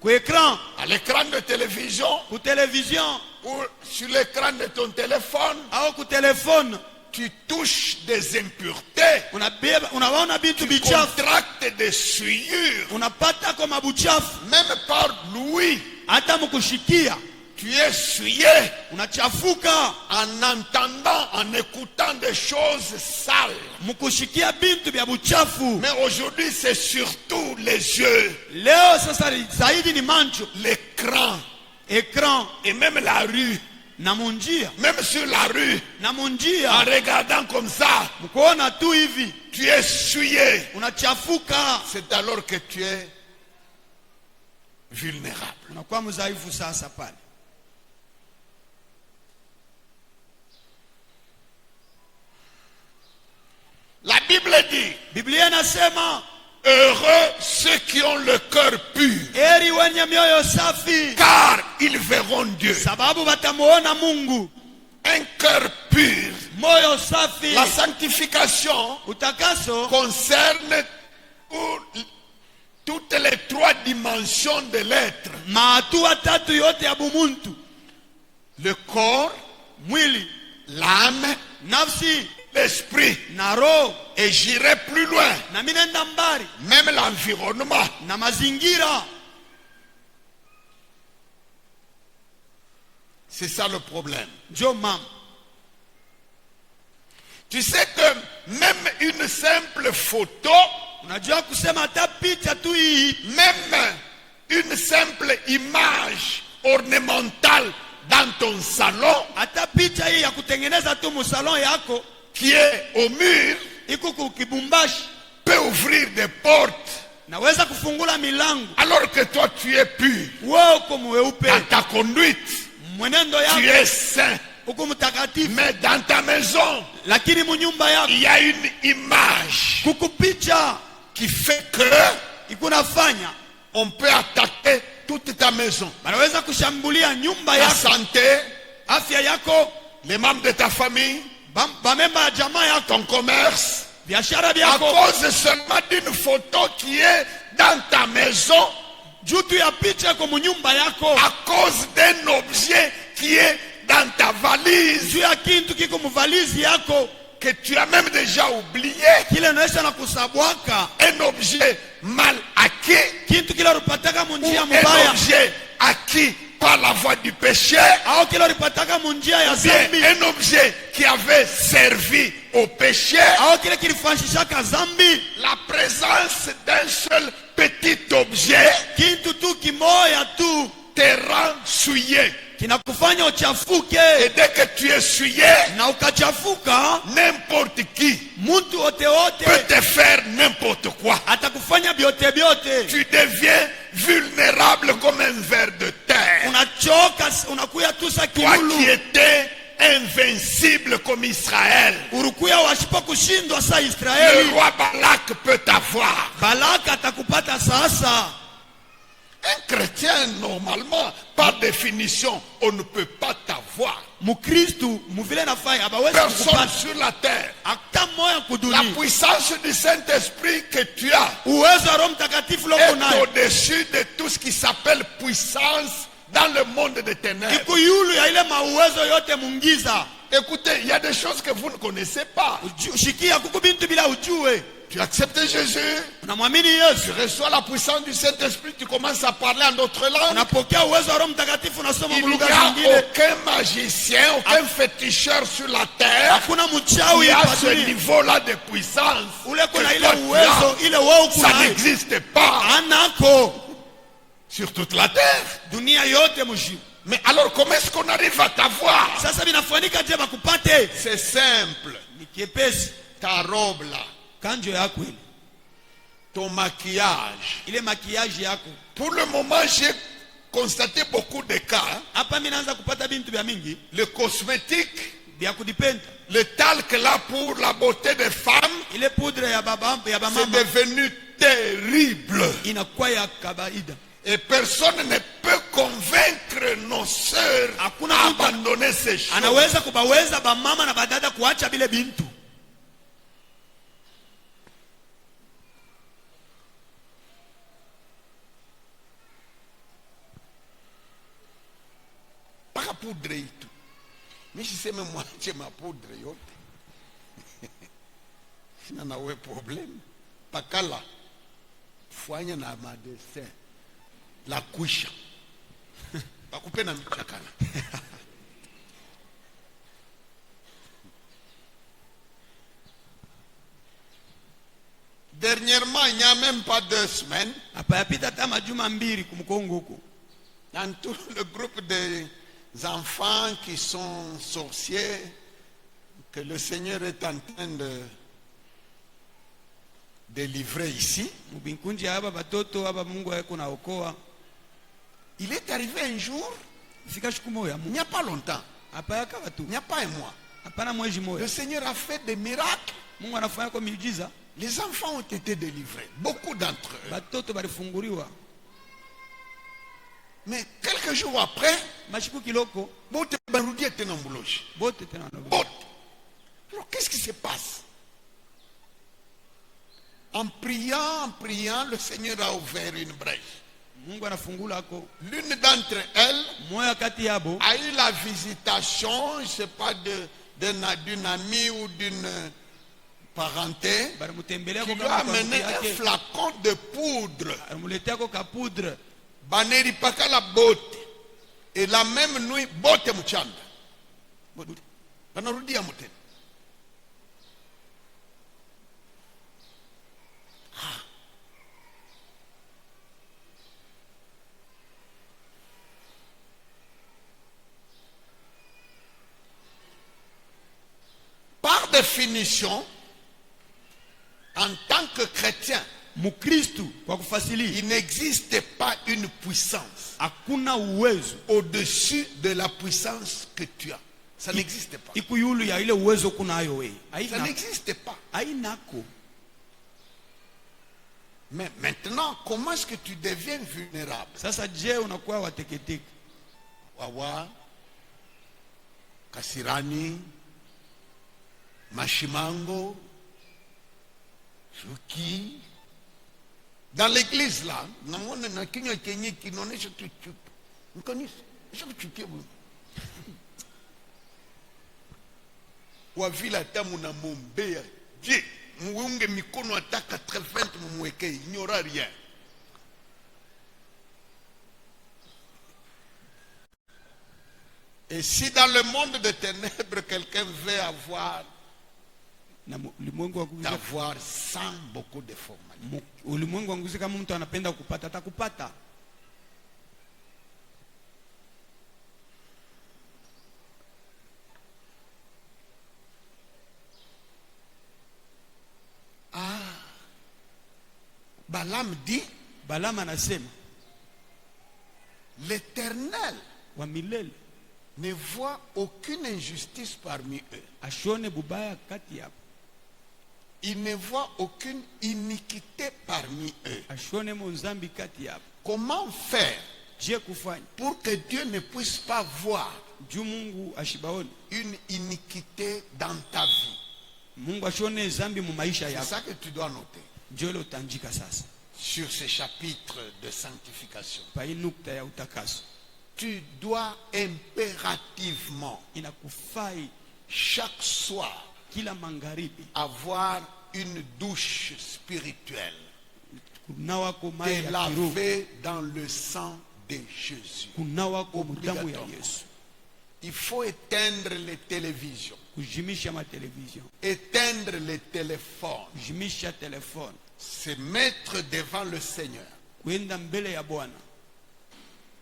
ku ekran, à l'écran de télévision, ku television ou sur l'écran de ton téléphone. au ku telefone. Tu touches des impuretés, Unaona bintu tu bichafu, contractes des souillures, unapata kwa mabuchafu, même par l'ouïe, hata mkushikia tu es souillé unachafuka, en entendant, en écoutant des choses sales. mkushikia bintu vya buchafu. Mais aujourd'hui, c'est surtout les yeux, Leo sasa zaidi ni mancho, l'écran ekran et même la rue. na munjia, Même sur la rue, na en munjia regardant comme ça, mkuona tu hivi tu es souillé. unachafuka, C'est alors que tu es vulnérable. unakuwa mzaifu sasa pale. Biblia inasema heureux ceux qui ont le cœur pur, heri wenye mioyo safi, car ils verront Dieu. sababu watamuona Mungu. Un cœur pur. Moyo safi, La sanctification utakaso concerne toutes les 3 dimensions de l'être. mahatua tatu yote ya bumuntu: Le corps, mwili, l'âme, nafsi l'esprit. na roho. Et j'irai plus loin, Na mimi nenda mbali même l'environnement. na mazingira. C'est ça le problème. Ndio mama, Tu sais que même une simple photo, unajua kusema hata picha tu hii, même une simple image ornementale dans ton salon hata picha hii ya kutengeneza tu musalon yako qui est au mur iko kukibumbashi, peut ouvrir des portes naweza kufungula milango. alors que toi tu es pur. Wewe uko mweupe, Dans ta conduite, mwenendo tu yako es saint. uko mtakatifu, Mais dans ta maison, lakini munyumba yako il y a une image kuku picha qui fait que ikunafanya on peut attaquer toute ta maison. wanaweza kushambulia nyumba Ta yako, santé, afya yako, les membres de ta famille, bamemba ya jamaa yako, ton commerce, biashara à byako, cause seulement d'une photo qui est dans ta maison, juu tu ya picha yako munyumba yako, à cause d'un objet qui est dans ta valise, juu ya kintu kiko muvalizi yako, que tu as même déjà oublié, kile naisha na kusabwaka, un objet mal acquis, kintu kile ulipataka ou munjia un mubaya, objet acquis par la voie du péché, au kile ulipataka munjia ya ou bien zambi, un objet qui avait servi au péché. au kile kilifanyishaka zambi, La présence d'un seul petit objet kintu tu kimoya tu te rend souillé. kinakufanya uchafuke, Et dès que tu es souillé, na ukachafuka, n'importe qui mtu wote wote peut te faire n'importe quoi. atakufanya byote byote, Tu deviens vulnérable comme un ver de terre. unachoka, unakuya tusa Toi qui kilulu, étais invincible comme Israël, urukuya washipa kushindwa sa le Israeli, roi Balak peut t'avoir. Balaka atakupata sasa. Un chrétien, normalement, par définition, on ne peut pas t'avoir. Mukristu muvile nafai abawezi Personne kukupata sur la terre. hata moya La kudunia. puissance du Saint-Esprit que tu as Uwezo wa Roho Mtakatifu loko est nayo au-dessus de tout ce qui s'appelle puissance dans le monde des ténèbres. iko yulu ya ile mauwezo yote mungiza. Écoutez, il y a des choses que vous ne connaissez pas. Shikia kuku bintu bila ujue. Tu acceptes Jésus, Unamwamini tu Yesu, reçois la puissance du Saint-Esprit, tu commences à parler en d'autres langues. unapokea uwezo wa Roho Mtakatifu, unasoma Il n'y lugha a zingine. aucun magicien, aucun féticheur sur la terre Hakuna mchawi qui a hapa ce dunia niveau-là de puissance. ule kuna Que ile toi, tu uwezo as. ile wewe uko Ça nayo. n'existe pas Anako sur toute la terre. dunia yote mshimu. Mais alors comment est-ce qu'on arrive à t'avoir? Sasa binafanyika je bakupate? C'est simple. Ni kiepesi. Ta robe là, Kanjo yako ile, ton maquillage. ile makiyaji yako. Pour le moment, j'ai constaté beaucoup de cas. Hapa mimi naanza kupata bintu vya mingi Le cosmétique, vya kudipenda. le talc là pour la beauté des femmes, Ile poudre ya baba ya c'est bamama devenu terrible. inakuwa ya kawaida. Et personne ne peut convaincre nos sœurs Hakuna à mtu abandonner ces choses. anaweza kubaweza bamama na badada kuacha bile bintu. Paka poudre itu. Mimi siseme mwache mapoudre yote. Sina nawe problem. Pakala. Fanya na madesin. La kuisha. Pakupe na michakana. Dernièrement, il n'y a même pas 2 semaines, Hapa yapita hata majuma mbili kumkongo huko. dans tout le groupe des enfants qui sont sorciers, que le Seigneur est en train de délivrer ici, Mubinkunji hapa batoto hapa Mungu yako naokoa. il est arrivé un jour, Fika siku moja il Mungu. n'y a pas longtemps, Hapa yakaba tu. il n'y a pas un mois, Hapana mwezi le moja. Seigneur a fait des miracles. Mungu anafanya kwa miujiza. Les enfants ont été délivrés, beaucoup d'entre eux. batoto balifunguriwa. Mais quelques jours après, Mashiku kiloko bote barudia tena mbuloshi. bote tena no. Bote. Alors qu'est-ce qui se passe? En priant, le Seigneur a ouvert une brèche. Mungu anafungula ako. L'une d'entre elles Moya kati yabo a eu la visitation, je ne sais pas, d'une amie ou d'une parenté, balimutembelea qui ko lui a kama amené un yake. flacon de poudre. Alimuletea ko ka poudre. Baneri paka la bote. Et la même nuit, bote mchanda. Banarudia mutena. Par définition, en tant que chrétien, Mukristu kwa kufasili il n'existe pas une puissance hakuna uwezo au-dessus de la puissance que tu as. Ça n'existe pas. ikuyulu ya ile uwezo kunayo wewe. Ça Haina n'existe pas. hainako. Mais maintenant, comment est-ce que tu deviens vulnérable? Sasa je unakuwa wateketeke? Wawa, Kasirani, Mashimango, Shuki. Dans l'église là, namona na kinywa kenye kinaonesha tu chupa. Mkanisa, nishakuchukia bwana. Wa vile hata mnamuombea. Je, muunge mikono hata 80 mumwekee, ignora rien. Et si dans le monde des ténèbres, quelqu'un veut avoir Na ulimwengu wa kuuza d'avoir sans beaucoup de formalités. ulimwengu wa kuuza, kama mtu anapenda kupata atakupata. Balaam dit, Balama anasema l'Éternel wa milele ne voit aucune injustice parmi eux. ashone bubaya kati yabo, Il ne voit aucune iniquité parmi eux. ashone monzambi kati yabo. Comment faire Je kufanya pour que Dieu ne puisse pas voir juu Mungu ashibaone, une iniquité dans ta vie? Mungu ashone zambi mu maisha C'est yako. ça que tu dois noter Ndio ile utanjika sasa sur ce chapitre de sanctification. pa hii nukta ya utakaso. Tu dois impérativement, Inakufai chaque soir, kila magharibi avoir une douche spirituelle, kunawa ko te mai ya kiroho, laver dans le sang de Jésus. kunawa ko mudamu ya Obligatoire. Yesu, Il faut éteindre les télévisions, kujimisha matelevision, éteindre les téléphones, kujimisha telefone, se mettre devant le Seigneur, kwenda mbele ya Bwana,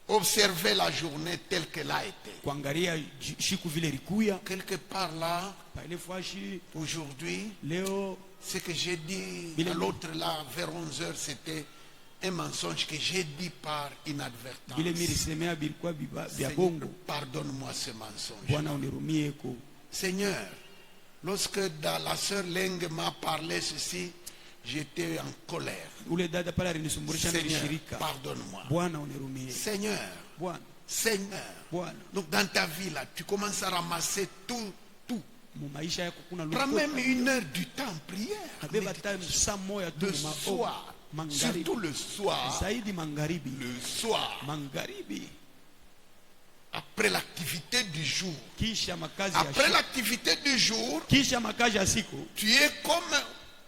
observer la journée telle qu'elle a été. kuangalia shiku vile likuya Quelque part là, pale fashi aujourd'hui, leo. ce que j'ai dit Bile- à l'autre là, vers 11h, c'était un mensonge que j'ai dit par inadvertance. Vile milisemea bilikuwa vya Seigneur, bongo. pardonne-moi ce mensonge. Bwana unirumieko. Seigneur, lorsque la sœur Leng m'a parlé ceci, j'étais en colère. Ule dada pale alinisumburisha na Seigneur, shirika. pardonne-moi. Bwana unirumie. Seigneur, Bwana, Seigneur. Bwana. Donc dans ta vie là, tu commences à ramasser tout. Mu maisha yako kuna Prends même lukota. 1 heure du temps en prière. Abeba hata saa moja tu Le mu maombi. soir, Magharibi. surtout le soir, Zaidi magharibi. le soir, Magharibi. après l'activité du jour. Kisha makazi ya Après siku. l'activité du jour, Kisha makazi ya siku. tu es comme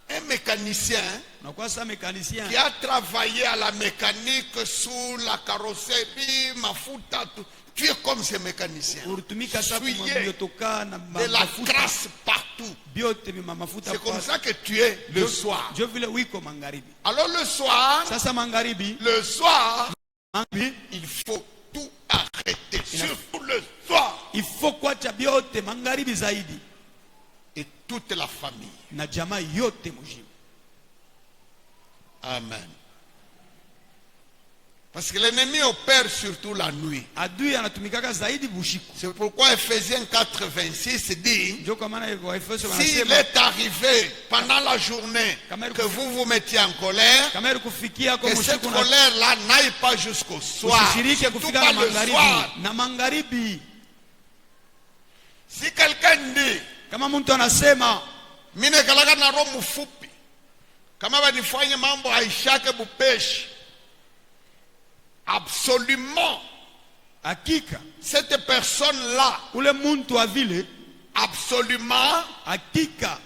un mécanicien Unakuwa sa mekanisien. qui a travaillé à la mécanique sous la carrosserie, mafuta, tout. Tu es comme ce mécanicien. Ulitumika sa Souillé kumyotoka na de la mafuta. crasse partout. Biote bima mafuta. C'est comme ça que tu es le soir. Jo vile wiko magharibi. Alors le soir, Sasa magharibi. il faut tout arrêter. Surtout le soir. Il faut kuacha biote magharibi zaidi. Et toute la famille. Na jamaa yote mujima. Amen. Parce que l'ennemi opère surtout la nuit. Adui anatumikaka zaidi bushiku. C'est pourquoi Ephésiens 4:26 dit, Ndio kwa maana kwa Efeso s'il wanasema est arrivé pendant la journée que vous vous mettiez en colère, kama ili kufikia kwa que cette mshiku na colère-là n'aille pas jusqu'au soir. usishirike Surtout kufika pas na le magharibi soir. na magharibi. Si quelqu'un dit, Kama mtu anasema mine kalaka na roho mfupi, kama banifanye mambo haishake bupeshi, absolument, hakika cette personne-là, ule muntu wa vile, absolument, hakika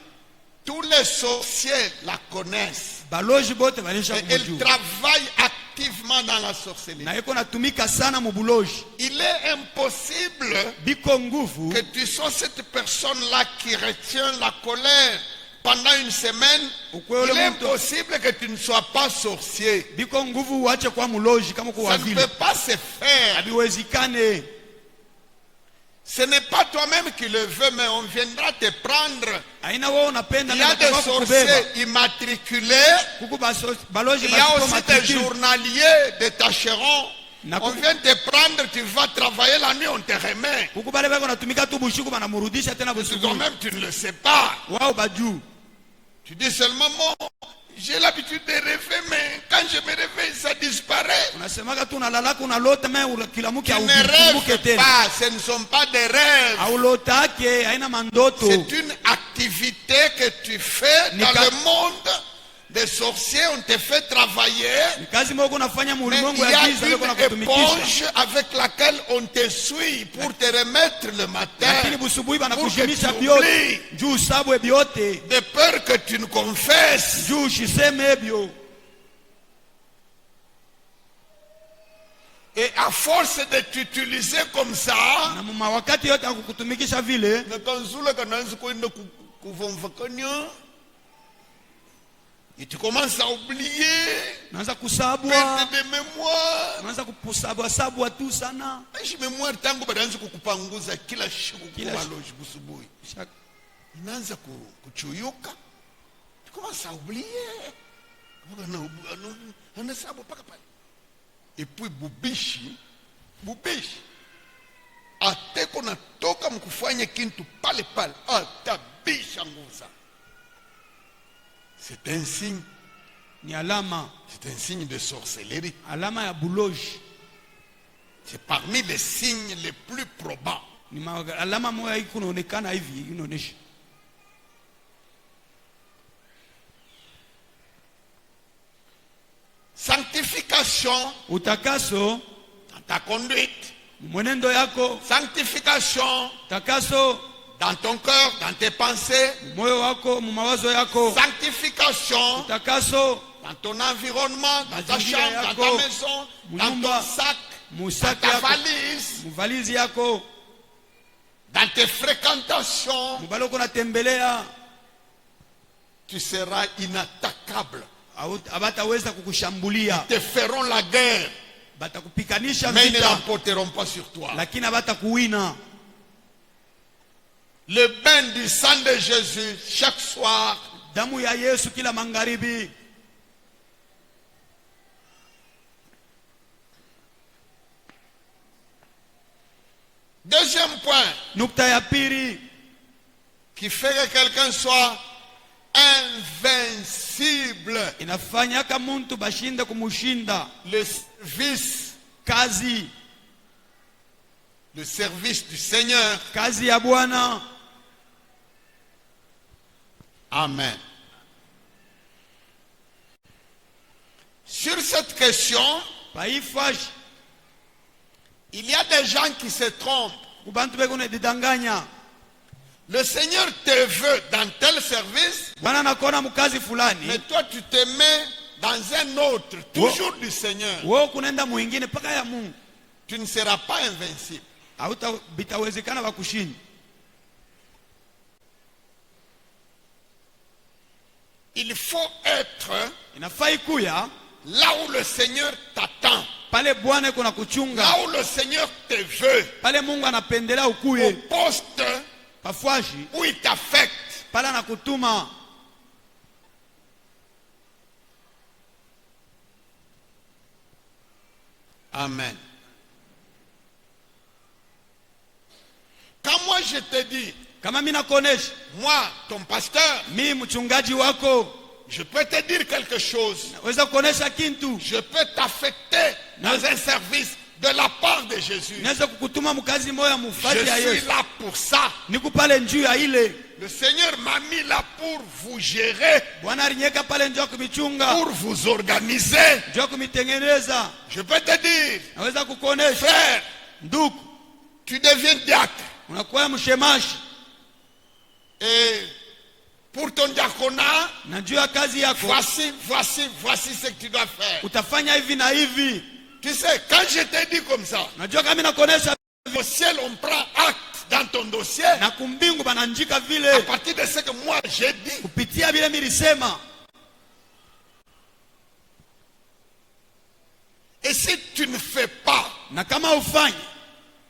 tous les sorciers la connaissent. baloji bote banisha Et elle kumjua travaille activement dans la sorcellerie. na yeko natumika sana mubuloji. Il est impossible Biko nguvu que tu sois cette personne-là qui retient la colère pendant une semaine. Il est impossible que tu ne sois pas sorcier. biko nguvu uache kwa muloji kama kwa Ça ne vile peut pas se faire. habiwezikane. Ce n'est pas toi-même qui le veux, mais on viendra te prendre. Aina wewe unapenda Il y a des sorciers immatriculés. kuku baloji Il y a basiko aussi des matricule. journaliers de tâcherons. Na On vient te prendre, tu vas travailler la nuit, on te remet. kuku bale bako natumika tu bushiku banamurudisha tena busubuhi. Toi-même, tu ne le sais pas. Wao bajuu. Tu dis seulement, moi, j'ai l'habitude de rêver, mais quand je me réveille, ça disparaît. Unasemaka tu unalalaka unalota me kila mke Tu ne aukumbuke rêves tena. pas, ce ne sont pas des rêves. Aulotake haina mandoto. C'est une activité que tu fais dans le monde des sorciers. On te fait travailler. Ni kazi moja unafanya Mais mulimwengu il y ya a giza leko na une kutumikisha. éponge avec laquelle on te suit pour te remettre le matin. Lakini busubuhi Pour que banakushimisha tu biote. oublies. Juu sabwe biote. De peur que tu ne confesses. Juu shiseme ebyo. Et à force de t'utiliser comme ça, Na muma wakati yote akukutumikisha vile, et tu commences à oublier, naanza kusabwa, perdre de mémoire. naanza kupusabwa sabwa tu sana. Aishi mémoire tangu badaanza kukupanguza kila siku Kila kwa siku. loji busubuhi. Inaanza kuchuyuka. Tu commences à oublier. Anasabu paka pale. Et puis bubishi ateko natoka mkufanya kintu pale pale atabisha nguza. C'est un signe, Ni alama, c'est un signe de sorcellerie. alama ya buloji. C'est parmi les signes les plus probants. Ni alama moja iko inaonekana hivi, inaonesha. Sanctification Utakaso dans ta conduite. mwenendo yako, Sanctification takaso dans ton cœur, dans tes pensées. moyo wako, mawazo yako, Sanctification takaso dans ton environnement, dans ta Mazingira chambre, dans yako, ta maison, dans munyumba, ton sac, dans musaka ta yako, valise, muvalizi yako, dans tes fréquentations. mubaloko natembelea, Tu seras inattaquable. abataweza kukushambulia, Te feront la guerre, batakupikanisha mais ils ne vita, l'emporteront pas sur toi. lakini abatakuwina. Le bain du sang de Jésus chaque soir, Damu ya Yesu kila magharibi. deuxième point, Nukta ya pili qui fait que quelqu'un soit invincible, inafanyaka muntu bashinde kumushinda le service du Seigneur. kazi ya Bwana. Amen. Sur cette question, Paifash il y a des gens qui se trompent. kubantu beko nedidanganya. Le Seigneur te veut dans tel service, Bwana nakona mukazi fulani, mais toi tu te mets dans un autre, toujours du Seigneur. wewe kunenda mwingine paka ya Mungu. Tu ne seras pas invincible. Bitawezekana bakushinda. Il faut être Inafai kuya là où le Seigneur t'attend, pale Bwana iko na kuchunga, là où le Seigneur te veut, pale Mungu anapendelea au ukuye, poste pafwashi où il t'affecte. pale anakutuma. Amen. Quand moi je te dis, Kama mimi nakuonesha, moi, ton pasteur, mimi mchungaji wako, je peux te dire quelque chose. naweza kuonesha kintu, Je peux t'affecter dans un service de la part de Jésus. naweza kukutuma mkazi moya mufati ya Je suis Yesu. là pour ça. Niko pale njuu ya ile. Le Seigneur m'a mis là pour vous gérer, Bwana alinyeka pale njoo kumichunga, pour vous organiser. njoo kumitengeneza. Je peux te dire, Naweza kukuonesha, frère, ndugu, tu deviens diacre. unakuwa mshemashi, Et pour ton diaconat, na njuu ya kazi yako voici ce que tu dois faire. utafanya hivi na hivi. Tu sais, quand je te dis comme ça, Najua kama nakuonesha au ciel, on prend acte dans ton dossier. na kumbingu bananjika À vile partir de ce que moi j'ai dit, kupitia vile milisema. et si tu ne fais pas Na kama ufanye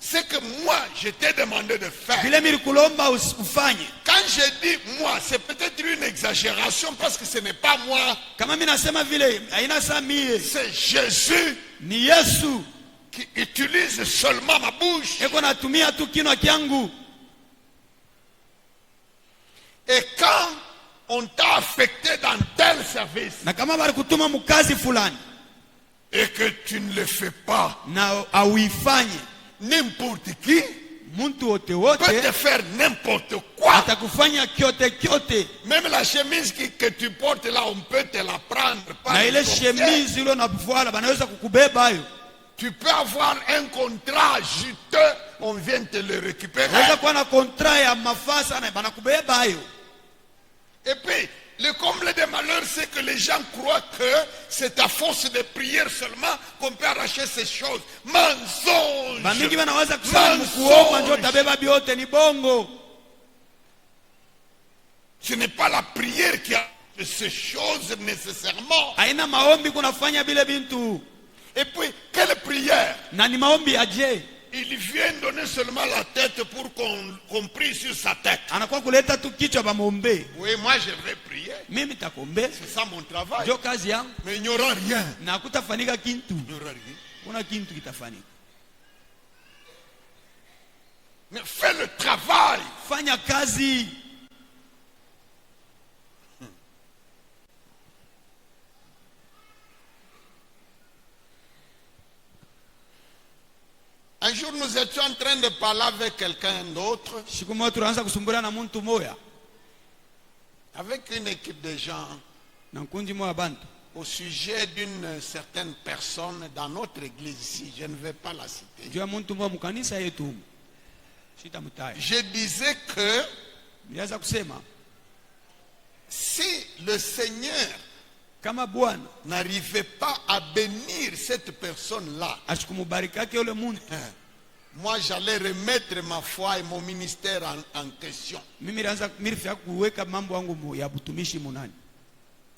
ce que moi je t'ai demandé de faire, vile milikulomba ufanye, quand je dis moi, c'est peut-être une exagération parce que ce n'est pas moi, kama mimi nasema vile haina samie, c'est Jésus ni Yesu qui utilise seulement ma bouche. eko natumia tu kinwa kyangu. Et quand on t'a affecté dans tel service Na kama bali kutuma mkazi fulani et que tu ne le fais pas, na auifanye, n'importe qui muntu wote peut wote te faire n'importe quoi. atakufanya kyote kyote. Même la chemise que tu portes là, on peut te la prendre par Na le ile corset. shemizi ile unavuala banaweza kukubeba hayo. Tu peux avoir un contrat juteux, on vient te le récupérer. Unaweza kuwa na kontra ya mafasa na banakubeba hayo. Et puis, le comble des malheurs, c'est que les gens croient que c'est à force de prière seulement qu'on peut arracher ces choses. Mensonge! Bamingi banaweza kusema mkuomba ndio tabeba biote, ni bongo. Ce n'est pas la prière qui a ces choses nécessairement. Haina maombi kunafanya bile bintu. Et puis, quelle prière? Na ni maombi aje? Il vient donner seulement la tête pour qu'on prie sur sa tête. Anakuwa kuleta tu kichwa bamombe. Oui, moi je vais prier. Mimi takombe. C'est ça mon travail. Ndio kazi yangu. Mais il n'y aura rien. Na kutafanika kintu. Il n'y aura rien. Kuna kintu kitafanika. Mais fais le travail. Fanya kazi. Un jour, nous étions en train de parler avec quelqu'un d'autre, Siku moja tunaanza kusumbula na muntu moya avec une équipe de gens, na kundi moya bantu au sujet d'une certaine personne dans notre église ici. Je ne vais pas la citer. juu ya muntu moya mkanisa yetu. Sitamtaja. Je disais que Nilianza kusema si le Seigneur kama Bwana n'arrivait pas à bénir cette personne-là, ashikumubarikake yule muntu, moi j'allais remettre ma foi et mon ministère en question. mimi nilianza milifia kuweka mambo yangu ya butumishi munani.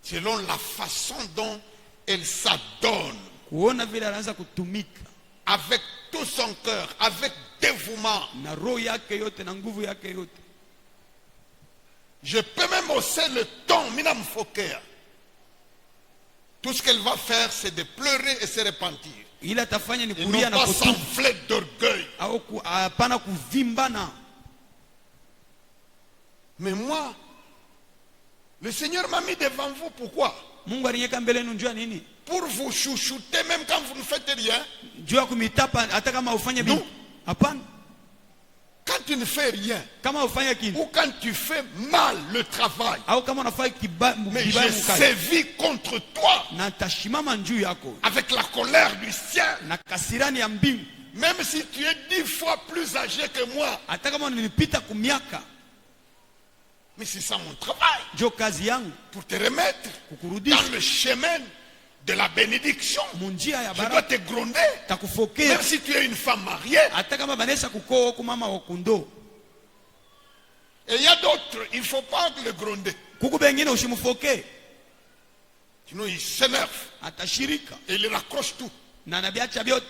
Selon la façon dont elle s'adonne, Kuona vile anaanza kutumika avec tout son cœur, avec dévouement. na roho yake yote na nguvu yake yote. Je peux même hausser le ton, Minam Fokker. Tout ce qu'elle va faire, c'est de pleurer et se repentir. Ile atafanya ni Et kulia non na pas kutubu s'enfler d'orgueil. au hapana kuvimbana. Mais moi, le Seigneur m'a mis devant vous. Pourquoi? Mungu alinyeka mbele yenu njua nini? Pour vous chouchouter même quand vous ne faites rien. Jua kumitapa hata kama ufanye No. bitu. Hapana. Quand tu ne fais rien, Kama ufanye kitu ou quand tu fais mal le travail, au kama unafanya kibaya mais mkazi j'ai sévi contre toi na tashimama njuu yako avec la colère du ciel. na kasirani ya mbingu, Même si tu es 10 fois plus âgé que moi, hata kama nilipita kumiaka. mais c'est ça mon travail, Jo kazi yangu pour te remettre kukurudisha dans le chemin de la bénédiction. munjia ya Je dois baraka, te gronder, takufokea même si tu es une femme mariée. hata kama banesha kukoo kumama wa kundo. Et il y a d'autres, il ne faut pas le gronder. Kuku bengine ushimufokee, Sinon il s'énerve atashirika et il raccroche tout. na nabiacha byote.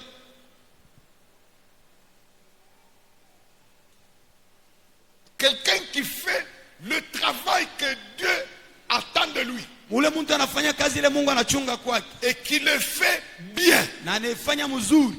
Quelqu'un qui fait le travail que Dieu attend de lui. ule mtu anafanya kazi ile Mungu anachunga kwake et qui le fait bien. na anafanya mzuri.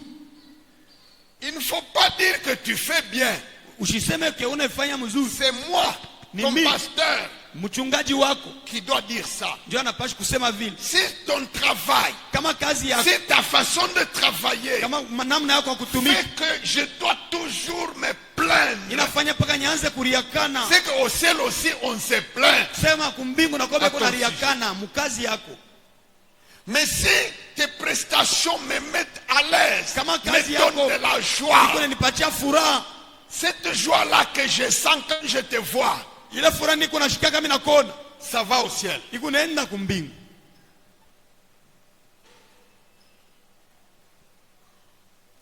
Il ne faut pas dire que tu fais bien. Usiseme ke unafanya mzuri. C'est moi, ton Mimi. pasteur, Mchungaji wako qui doit dire ça. ndio anapaswa kusema vile. Si ton travail, Kama kazi yako, si ta façon de travailler kama namna yako ya kutumika fait que je dois toujours me plaindre, inafanya paka nianze kuriakana, c'est qu'au ciel aussi on se plaint. sema kumbingu na kobe kuna Attends, riakana mkazi yako. Mais si tes prestations me mettent à l'aise, Kama me kazi donnent yako de la joie, iko nipatia furaha, cette joie-là que je sens quand je te vois, ile furaha niko nashika kama nakona, ça va au ciel. iko naenda kumbingu.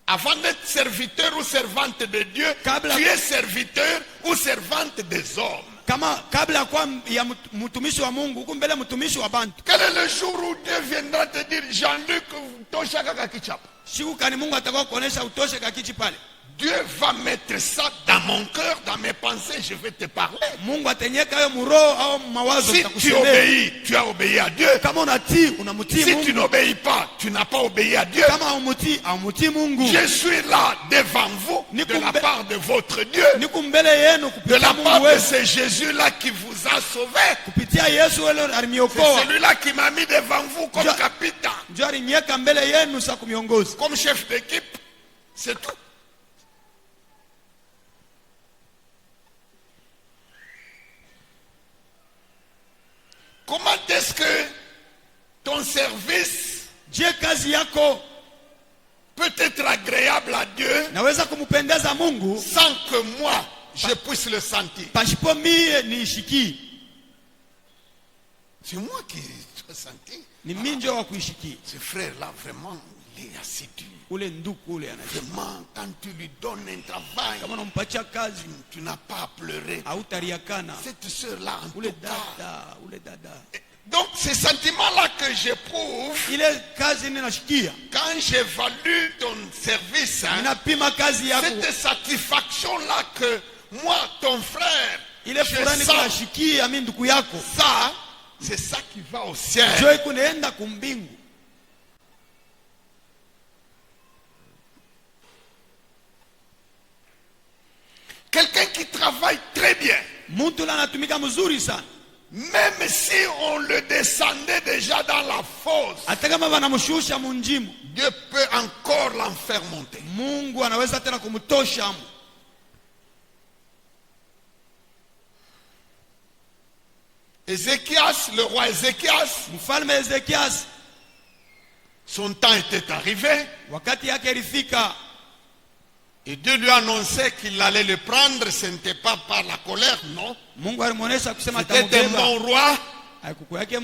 Avant d'être serviteur ou servante de Dieu, Kabla- tu es serviteur ou servante des hommes. Kama kabla ya kuwa ya mtumishi wa Mungu, huko mbele mtumishi wa bantu. Quel est le jour où Dieu viendra te dire, Jean-Luc, tosha kaka kichapa? Siku kani Mungu atakuwa kuonesha utoshe kakichi pale. Dieu va mettre ça dans mon cœur, dans mes pensées, je vais te parler. Mungu atenyeka hayo muroho au mawazo Si tu utakusemea. obéis, tu as obéi à Dieu. Kama unatii, unamtii Si Mungu. tu n'obéis pas, tu n'as pas obéi à Dieu. Kama haumutii Mungu. Je suis là devant vous, Ni de la kumbe- part de votre Dieu, Niko mbele yenu de kupitia la part Mungu de wetu. ce Jésus-là qui vous a sauvé. Kupitia Yesu wele C'est alimiokoa. celui-là qui m'a mis devant vous comme Dieu- capitaine, Ndio aliniweka mbele yenu sa kumiongoza. comme chef d'équipe. C'est tout. Comment est-ce que ton service Je kazi yako peut être agréable à Dieu naweza kumpendeza Mungu sans que moi je puisse le sentir? pasipo mie niishikie. C'est moi qui dois sentir. Ni mimi ndio wa kuishikia. Ce frère-là, vraiment, il est assidu. Ule nduku ule anajua. Vraiment, quand tu lui donnes un travail, Kama unampatia kazi tu n'as pas à pleurer. hautariakana. Cette sœur-là, en Ule tout cas. dada. Donc, ces sentiments-là que j'éprouve, Ile kazi ninashikia. quand j'évalue ton service, hein, Ninapima kazi yako. cette satisfaction-là que moi, ton frère, Ile je furani sens, kunashikia mimi nduku yako. ça, c'est ça qui va au ciel. Joy kunaenda kumbingu. Quelqu'un qui travaille très bien, Mtu la anatumika mzuri sana. même si on le descendait déjà dans la fosse, Hata kama wanamshusha munjimu, Dieu peut encore l'en faire monter. Mungu anaweza tena kumtosha hamu. Ézéchias, le roi Ézéchias, Mfalme Ezekias son temps était arrivé wakati yake ilifika, et Dieu lui annonçait qu'il allait le prendre. Ce n'était pas par la colère, non. Mungu alimuonesha kusema C'était un atamubeba. bon roi. Haikuwa yake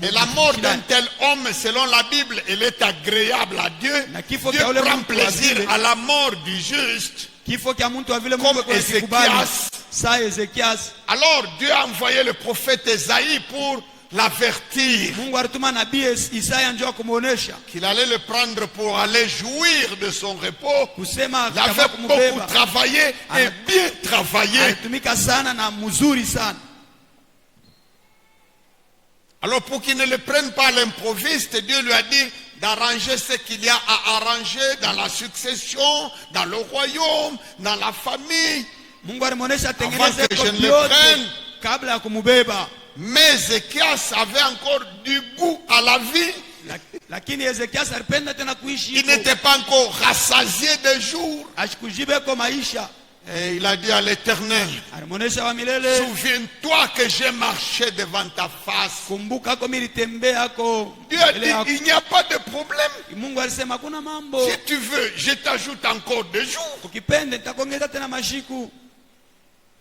Et la mort d'un tel homme, selon la Bible, elle est agréable à Dieu. Na kifo Dieu cha ule prend mtu plaisir wazile. à la mort du juste. kifo kia mtu wa vile Comme Mungu alikubali. Ezekias. Saa Ezekias, Alors Dieu a envoyé le prophète Esaïe pour l'avertir Mungu alituma nabii Isaya njoo kumuonesha qu'il allait le prendre pour aller jouir de son repos. kusema Il avait kama beaucoup kumubeba. travaillé et bien travaillé. Alitumika sana na mzuri sana. Alors pour qu'il ne le prenne pas à l'improviste, Dieu lui a dit d'arranger ce qu'il y a à arranger dans la succession, dans le royaume, dans la famille. Mungu alimuonesha Avant atengeneze que je ne koti le yote prenne. kabla ya kumubeba. Mais Ézéchias avait encore du goût à la vie. Lakini Ezekias alipenda tena kuishi Il hivyo. n'était pas encore rassasié de jour. Ashikujibeko maisha. Et il a dit à l'Éternel, Alimuonesha wa milele, souviens-toi que j'ai marché devant ta face. kumbuka ako militembea ako Dieu a mbele yako. dit, il n'y a pas de problème. Mungu alisema kuna mambo. Si tu veux, je t'ajoute encore 2 jours. Ukipende nitakuongeza tena mashiku.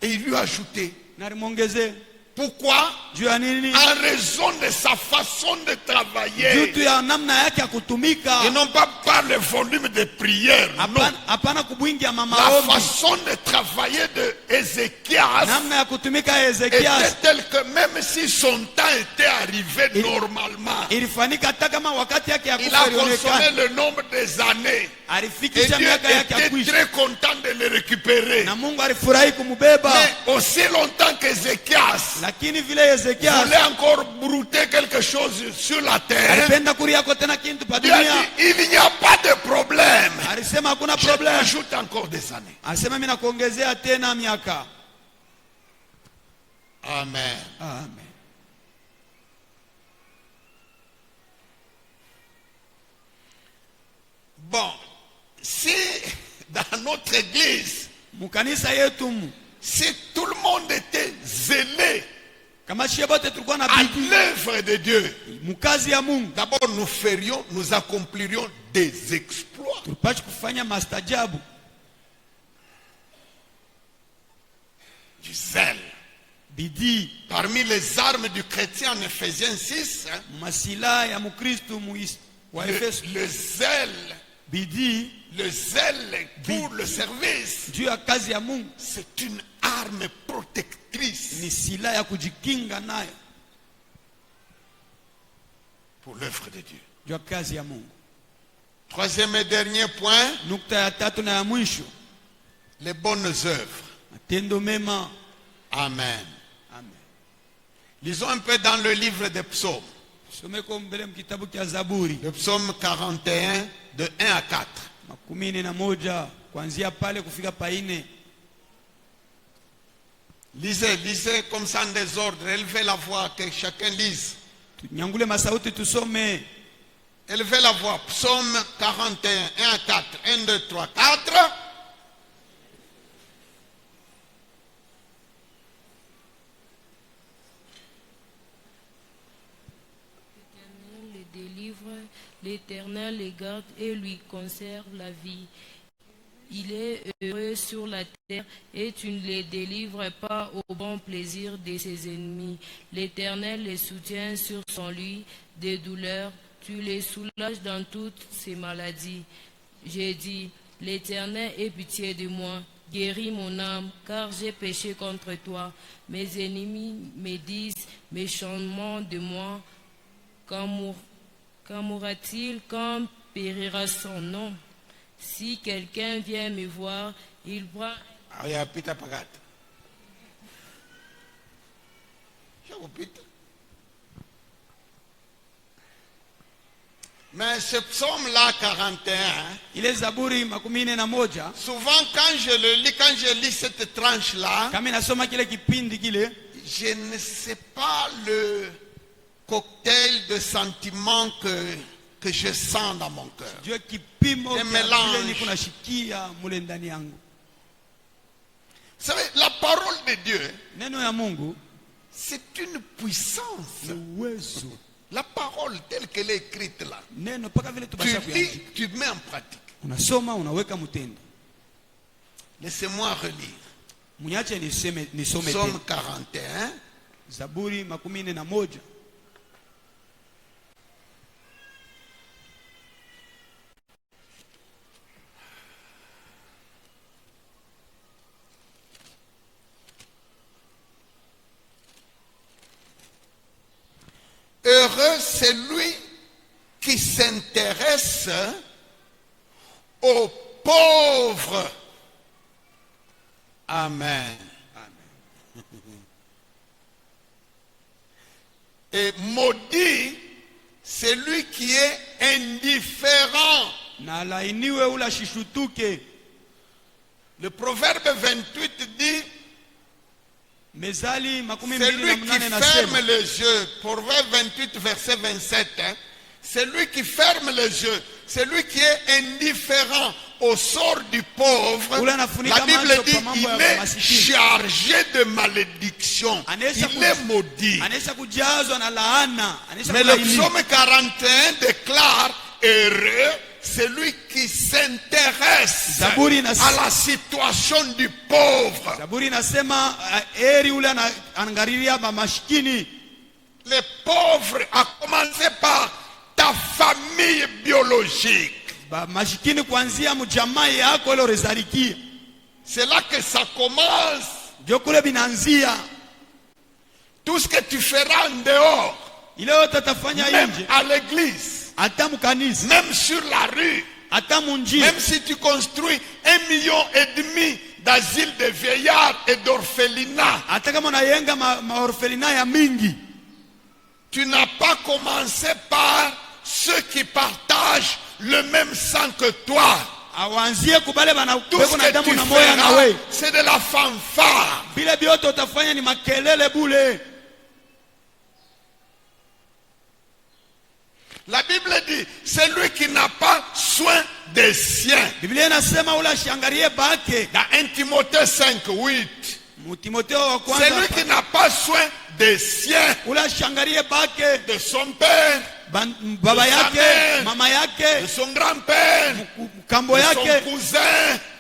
Et il lui a ajouté. Na alimuongezea. Pourquoi? Juu ya nini? En raison de sa façon de Juu travailler. tu ya namna yake ya kutumika. Et non pas par le volume de prière. Non. Hapana kubwingi ya mama La ombi. façon de travailler de Ézéchias Namna ya kutumika ya était Ezekias telle que même si son temps était arrivé normalement, ilifanyika hata kama wakati yake ya il kufa a consommé ilionekana. le nombre des années. Et Alifikisha Dieu miaka yake ya était kuishi. très content de le récupérer. Na Mungu alifurahi kumubeba. Mais aussi longtemps qu'Ézéchias Lakini vile Ezekiel voulait encore brouter quelque chose sur la terre, alipenda kuriako tena kintu pa Dieu a dunia. dit, il n'y a pas de problème. Alisema hakuna Je problem. t'ajoute encore des années. Alisema mimi nakuongezea tena miaka. Amen. Amen. Bon, si dans notre église, Mukanisa yetu si tout le monde était zélé kama shie bote tulikuwa na à bidii l'œuvre de Dieu, mukazi ya Mungu, d'abord nous accomplirions des exploits. tupashe kufanya mastajabu. Du zèle. Bidii Parmi les armes du chrétien en Ephésiens 6, masila ya Mukristo wa Efeso, le zèle, bidii le zèle pour le service, juu ya kazi ya Mungu c'est une arme protectrice ni silaha ya kujikinga nayo pour l'œuvre de Dieu. juu ya kazi ya Mungu. Troisième et dernier point, Nukta ya tatu na ya mwisho, les bonnes œuvres. matendo mema. Amen. Amen. Lisons un peu dans le livre des psaumes. Someko mbele mkitabu cha Zaburi Le psaume 41, de 1 à 4. 41 kuanzia pale kufika pa 4. Lisez comme ça en désordre. Élevez la voix, que chacun lise. Tunyangule masauti tusome. Élevez la voix. Psaume 41, 1 à 4. 1, 2, 3, 4. L'Éternel les garde et lui conserve la vie. Il est heureux sur la terre et tu ne les délivres pas au bon plaisir de ses ennemis. L'Éternel les soutient sur son lit des douleurs. Tu les soulages dans toutes ses maladies. J'ai dit, l'Éternel ait pitié de moi. Guéris mon âme, car j'ai péché contre toi. Mes ennemis me disent méchamment de moi. Quand mourra-t-il, quand périra son nom? Si quelqu'un vient me voir, il voit... Mais ce psaume-là, 41, Ile Zaburi 41, souvent quand je lis cette tranche-là, kama nasoma kile kipindi kile, je ne sais pas le cocktail de sentiments que je sens dans mon cœur. juu kipimo Le mélange. kile niko nashikia mule ndani yangu. Vous savez, la parole de Dieu, Neno ya Mungu c'est une puissance. ni uwezo. La parole telle qu'elle est écrite là, Neno paka vile tu tubasha lis, kuandika. tu mets en pratique. Unasoma, unaweka mtendo. Laissez-moi relire. Munyache nisome Psaume tena. 41, Zaburi 41. heureux celui qui s'intéresse aux pauvres. Amen. Et maudit celui qui est indifférent. Na lainiwe ula shishutuke. Le proverbe 28 dit, Mezali 28 celui qui nasema, ferme les yeux, proverbe 28 verset 27, celui qui ferme les yeux, celui qui est indifférent au sort du pauvre, Ule la anafunika Bible macho dit kwa mambo ya il est masikini. chargé de malédiction, Anaweza il est maudit. Anaweza kujazwa na laana, anaweza Mais le kulaaniwa. psaume 41 déclare heureux celui qui s'intéresse Zaburi à la situation du pauvre. Zaburi inasema heri ule anaangalilia mamashikini. Les pauvres, à commencer par ta famille biologique. Mashikini kuanzia mjamaa yako ile ulizalikia. C'est là que ça commence. Ndio kule binaanzia. Tout ce que tu feras en dehors, Ile yote utafanya même nje, à l'église, hata mkanisa, même sur la rue, hata munjia, même si tu construis 1,5 million d'asiles de vieillards et d'orphelins, orphelinat. hata kama unayenga maorfelina ya mingi, Tu n'as pas commencé par ceux qui partagent le même sang que toi. awanzie kubale bana Tout beko ce na que damu tu na moya na we. feras, c'est de la fanfare. Vile vyote utafanya ni makelele bule. La Bible dit, c'est lui qui n'a pas soin des siens. Biblia inasema ule ashangarie bake. Dans 1 Timothée 5:8. Timotheo wa C'est lui kwanza, qui n'a pas soin des siens, ule ashangarie bake, de son père, baba de sa yake, mère, mama de yake, son grand-père, mkambo de son yake, cousin,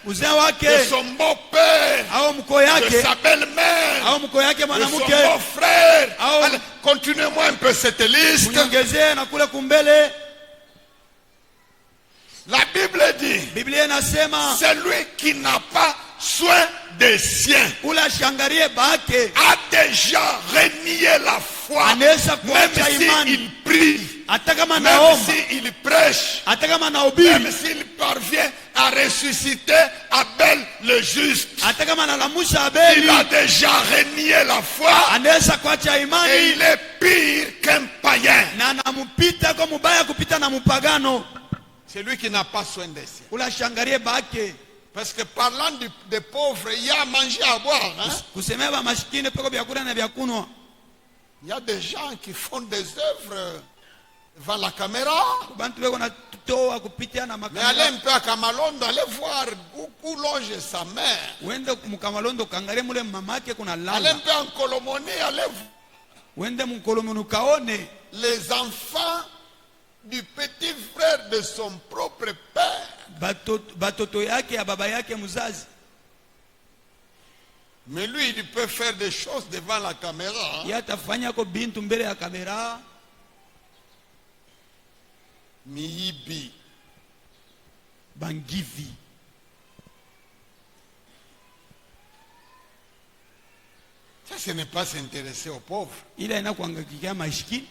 uzee de wake, son beau-père, au mko de yake, sa belle-mère, au mko yake de son mwanamke. beau-frère. Ah, Allez, continuez-moi un peu cette liste. Unyongezee na kule kumbele. La Bible dit, Biblia inasema c'est lui qui n'a pas soin des siens, ule ashangarie bake a déjà renié la foi, anaweza même kuacha imani, s'il prie, hata kama même naomba, s'il prêche, hata kama même nahubiri, s'il parvient à ressusciter Abel le juste. hata kama nalamusha Il Abeli, a déjà renié la foi anaweza kuacha et imani il est pire qu'un païen. na anampita kwa mubaya kupita na mupagano. C'est lui qui n'a pas soin des siens. Ule ashangarie bake. Parce que parlant des pauvres, il y a à manger, à boire. Hein? Kusemea ba mashikini peko vyakula na vyakunwa. Il y a des gens qui font des œuvres devant la caméra. Bantu beko na toa kupitia na Mais allez makamera. un peu à Kamalondo, allez voir où longe sa mère. Wende mkamalondo kangalie mule mamake kuna Allez lala. un peu en Colomonie, allez voir Wende mkolomunu kaone les enfants du petit frère de son propre père. batoto yake ya baba yake mzazi. Mais lui, il peut faire des choses devant la caméra. Hein? Yeye atafanya ko bintu mbele ya kamera. Miibi. Bangivi. Ça, ce n'est pas s'intéresser aux pauvres. Ila ina kuangakia mashikini.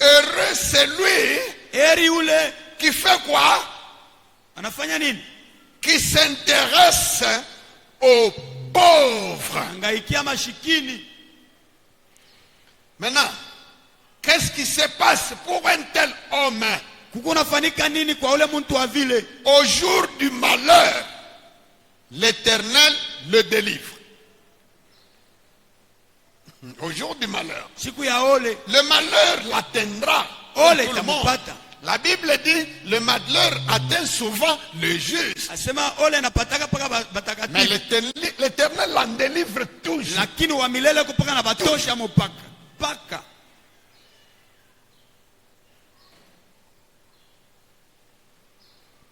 Heureux c'est lui Eri ule qui fait quoi? anafanya nini? Qui s'intéresse aux pauvres. Angaikia mashikini. Maintenant, qu'est-ce qui se passe pour un tel homme? Kuko nafanika nini kwa ule muntu wa vile? Au jour du malheur, l'Éternel le délivre. Au jour du malheur. Siku ya ole, Le malheur l'atteindra. ole Tout le monde. tamupata. La Bible dit, le malheur atteint souvent le juste. Asema ole napataka paka Mais batakatifu. l'Éternel l'en délivre toujours. Lakini wa milele kupaka na batosha mupaka. Paka.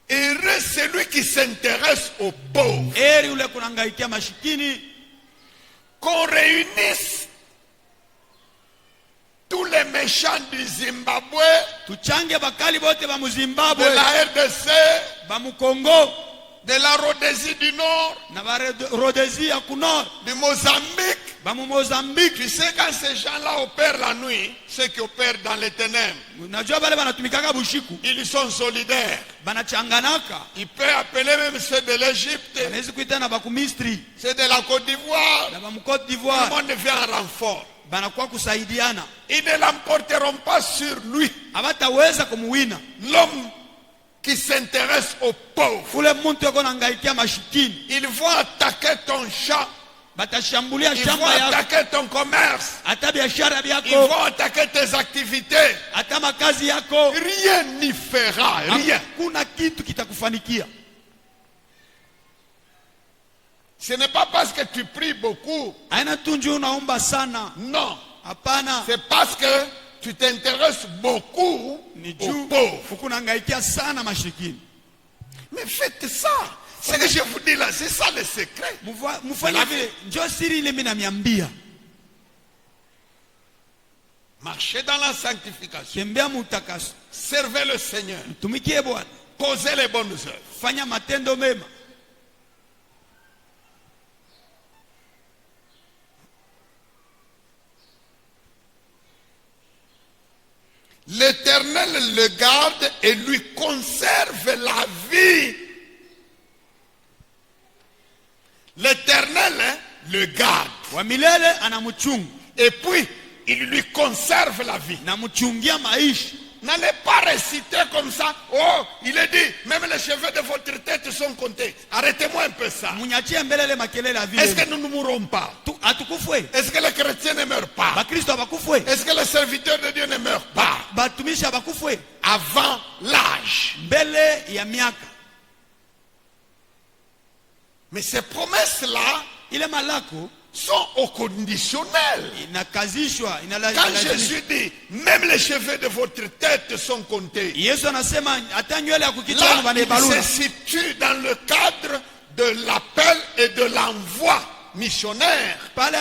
Heureux celui qui s'intéresse aux pauvres. Eri ule kunangaikia mashikini. Qu'on réunisse tous les méchants du Zimbabwe, Tuchange bakali bote ba de Muzimbabwe, la RDC, ba Mukongo, de la Rhodésie du Nord, na ba Rhodésie ya kunor, du Mozambique. ba Mozambique. Tu sais, quand ces gens-là opèrent la nuit, ceux qui opèrent dans les ténèbres, Unajua bale banatumikaka bushiku, ils sont solidaires. banachanganaka. Il peut appeler même ceux de l'Égypte, Anaweza kuita na bakumisri, ceux de la Côte d'Ivoire. na ba Côte Tout le d'Ivoire, monde vient en renfort. banakuwa kusaidiana. Ils ne l'emporteront pas sur lui. Abataweza kumuwina. L'homme qui s'intéresse aux pauvres. Ule muntu yuko nangaikia mashikini. Ils vont attaquer ton champ. Batashambulia Ils vont shamba yako, attaquer ton commerce. hata biashara Ils byako, vont attaquer tes activités. hata makazi yako. Rien n'y fera. Rien. Hakuna kitu kitakufanikia. Ce n'est pas parce que tu pries beaucoup. Haina tunju unaomba sana. Non. Hapana. C'est parce que tu t'intéresses beaucoup Ni aux juu pauvres. ukunangaikia sana mashikini. Mais faites ça. Ce que je vous dis là, c'est ça le secret. Mufanye vile. Njoo siri ile mimi namiambia. Marchez dans la sanctification. Tembea mutakaso. Servez le Seigneur. Tumikie Bwana. Causez les bonnes œuvres. Fanya matendo mema. L'Éternel le garde et lui conserve la vie le garde. wa milele anamuchunga Et puis, il lui conserve la vie. na mchungia maisha. N'allez pas réciter comme ça. Oh, il est dit, même les cheveux de votre tête sont comptés. Arrêtez-moi un peu ça. Munyachie mbele le makelele ya Est-ce vile. que nous ne mourrons pas? Atukufwe. Est-ce que les chrétiens ne meurent pas? Bakristo abakufwe. Est-ce que les serviteurs de Dieu ne meurent pas? Batumishi abakufwe. Avant l'âge. Mbele ya miaka. Mais ces promesses-là Ile malako sont au conditionnel. inakazishwa, Quand Jésus dit, même les cheveux de votre tête sont comptés. Yesu anasema hata nywele ya kukichwa Là, il wanaebaluna. se situe dans le cadre de l'appel et de l'envoi missionnaire. Pale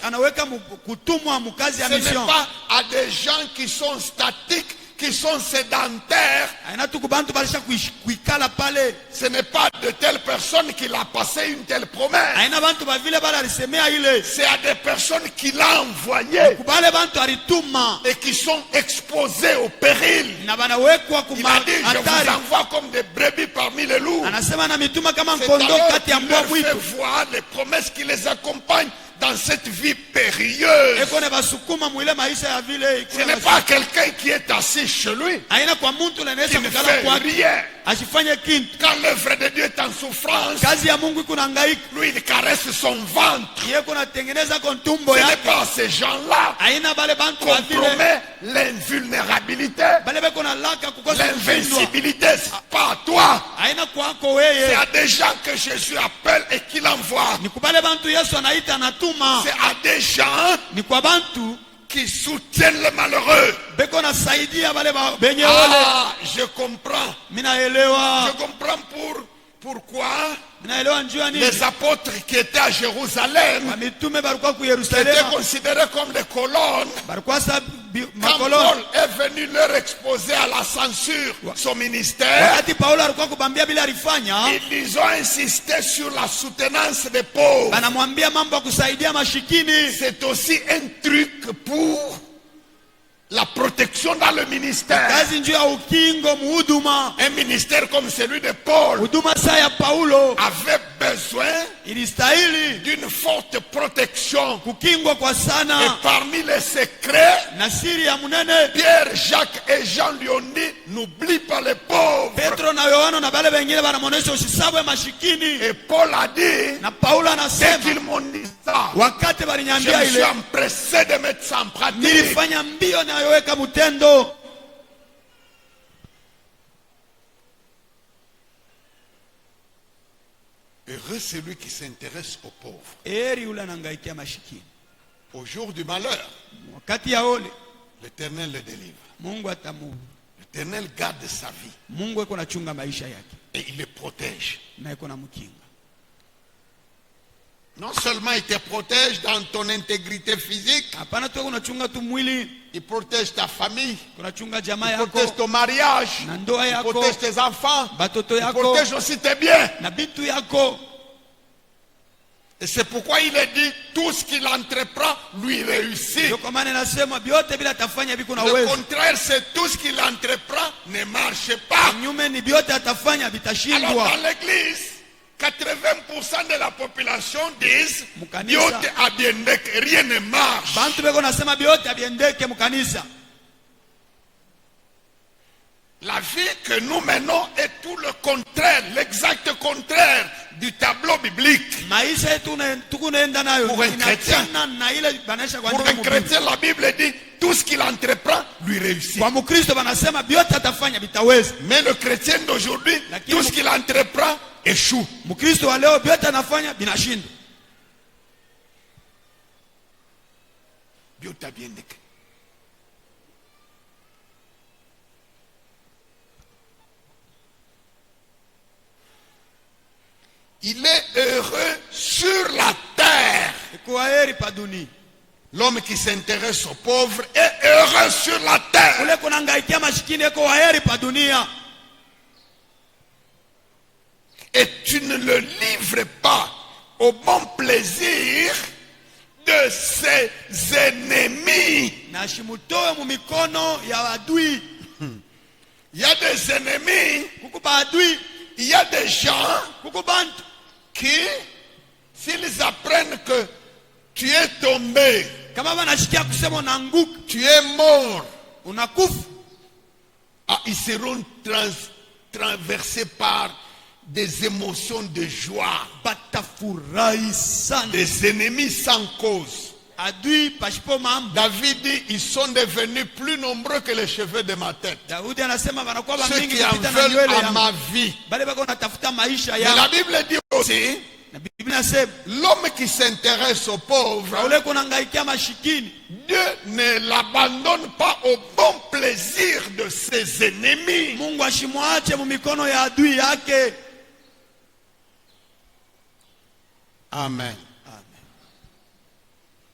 anaweka kutumwa mkazi ya Ce n'est mission. pas à des gens qui sont statiques, qui sont sédentaires. Aina tuku bantu balisha kuikala pale. Ce n'est pas de telles personnes qu'il a passé une telle promesse. Aina bantu bavile bala alisemea ile. C'est à des personnes qu'il a envoyées Kubale bantu alituma et qui sont exposées au péril. na banawekwa Il a dit, je vous kumatari. envoie comme des brebis parmi les loups. Anasema na mituma kama C'est mkondo alors kati ya qu'il mbwa leur fait mwitu. voir les promesses qui les accompagnent dans cette vie périlleuse. Eko ne basukuma mwile maisha ya vile. Ce n'est pas quelqu'un qui est assis chez lui, Aina kwa muntu qui lenesa ne kukala fait kwake. rien. Asifanye kintu. Quand l'œuvre de Dieu est en souffrance, Kazi ya Mungu iko nahangaika. lui il caresse son ventre. Yeye kuna tengeneza kwa tumbo Ce n'est yake. pas ces gens-là Aina bale bantu qu'on wa vile. promet l'invulnérabilité, Bale beko na laka kukosa kushindwa. l'invincibilité. C'est pas à toi. Aina kwako C'est wewe. à des gens que Jésus appelle et qu'il envoie. Ni kubale bantu Yesu anaita anatuma. C'est à des gens Ni kwa bantu qui soutiennent le malheureux. beko na saidia bale benye ole. Ah, je comprends. Minaelewa. Je comprends pourquoi Minaelewa njua nini? les apôtres qui étaient à Jérusalem Mitume balikuwa ku étaient Yerusalemu. considérés comme des colonnes. Balikuwa sa Quand makoloni. Paul est venu leur exposer à la censure son ministère, Wakati Paulo alikuwa kubambia bila alifanya, ils ont insisté sur la soutenance des pauvres. banamwambia mambo ya kusaidia mashikini. C'est aussi un truc pour la protection dans le ministère. Kazi njoo ya ukingo muhuduma. Un ministère comme celui de Paul Huduma saa ya Paulo avait besoin ilistahili d'une forte protection. kukingwa kwa Et sana. parmi les secrets, Na siri ya munene, Pierre, Jacques et Jean lui ont dit, n'oublie pas les pauvres. Petro na Yohana na bale wengine banamuonesha usisabu ya mashikini. Et Paul a dit, Na Paulo dès anasema qu'ils m'ont dit ça, wakati je baliniambia me suis ile, empressé de mettre ça en pratique. nilifanya mbio na yoweka mutendo. Heureux celui qui s'intéresse aux pauvres. Eri ule anangaikia mashikini. Au jour du malheur, Wakati ya ole, l'Éternel le délivre. Mungu atamu. L'Éternel garde sa vie Mungu eko nachunga maisha yake et il le protège. na eko na mkinga. Non seulement il te protège dans ton intégrité physique, Hapana tu kunachunga tu mwili, il protège ta famille, kunachunga jamaa il yako protège ton mariage, na ndoa il yako, protège tes enfants, batoto il yako protège aussi tes biens. na bitu yako. Et c'est pourquoi il est dit, tout ce qu'il entreprend, lui réussit. Ndio kwa maana nasema vyote bila atafanya viko na Le uwezo. contraire, c'est tout ce qu'il entreprend ne marche pas. Kinyume ni vyote atafanya Alors vitashindwa. dans l'église, 80% de la population disent, Mukanisa. yote abiendeke, rien ne marche. Bantu beko nasema vyote abiendeke mukanisa. La vie que nous menons est tout le contraire, l'exact contraire du tableau biblique. Maisha yetu tukunaenda nayo Pour un chrétien. inachana na ile banesha kwa Pour un chrétien, la Bible dit, tout ce qu'il entreprend, lui réussit. Kwa Mkristo banasema vyote atafanya vitaweza. Mais le chrétien d'aujourd'hui, Lakini tout ce qu'il entreprend échoue. Mkristo wa leo vyote anafanya vinashindwa. Dieu t'a bien écrit. Il est heureux sur la terre. Iko heri pa dunia. L'homme qui s'intéresse aux pauvres est heureux sur la terre. Ule kunangaikia mashikini iko heri pa dunia. Et tu ne le livres pas au bon plaisir de ses ennemis. Na shimutoe mu mikono ya adui. Il y a des ennemis, Kuko ba adui, il y a des gens kuko bantu qui, s'ils apprennent que tu es tombé, kama wanashikia kusema unaanguka, tu es mort, unakufa, ils seront traversés par des émotions de joie, batafurahi sana. des ennemis sans cause. Adui pasipo mambo. David dit, ils sont devenus plus nombreux que les cheveux de ma tête. Daudi anasema wanakuwa Ceux mingi qui en kupita na veulent nywele à yangu. ma vie. Bale bako natafuta maisha Mais la yangu. Bible dit aussi, Na Biblia inasema l'homme qui s'intéresse aux pauvres, ule kunangaikia mashikini, Dieu ne l'abandonne pas au bon plaisir de ses ennemis. Mungu ashimwache mu mikono ya adui yake. Amen.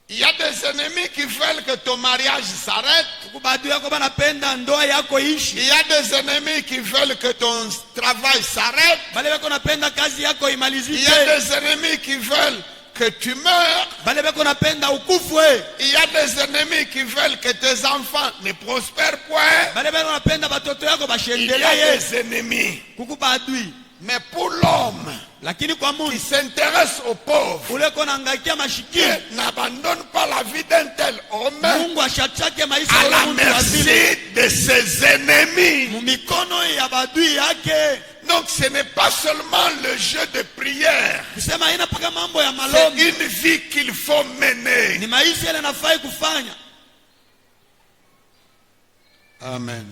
Il y a des ennemis qui veulent que ton mariage s'arrête. Adui yako banapenda ndoa yako ishi. Il y a des ennemis qui veulent que ton travail s'arrête. Bale bako napenda kazi yako Il imalizike. y a des ennemis qui veulent que tu meurs. Bale bako napenda ukufwe. Il y a des ennemis qui veulent que tes enfants ne prospèrent point. Bale bako napenda batoto yako Il y a bashendelee. des ennemis. Kukupa adui. Mais pour l'homme Lakini kwa qui Mungu s'intéresse aux pauvres, ule konangaikia mashikini, Dieu n'abandonne pas la vie d'un tel homme Mungu ashachake maisha à ya la mtu wa vile merci de ses ennemis. mu mikono ya badui yake. Donc ce n'est pas seulement le jeu de prière, Kusema haina paka mambo ya c'est malombi, une vie qu'il faut mener. ni maisha yale nafai kufanya. Amen.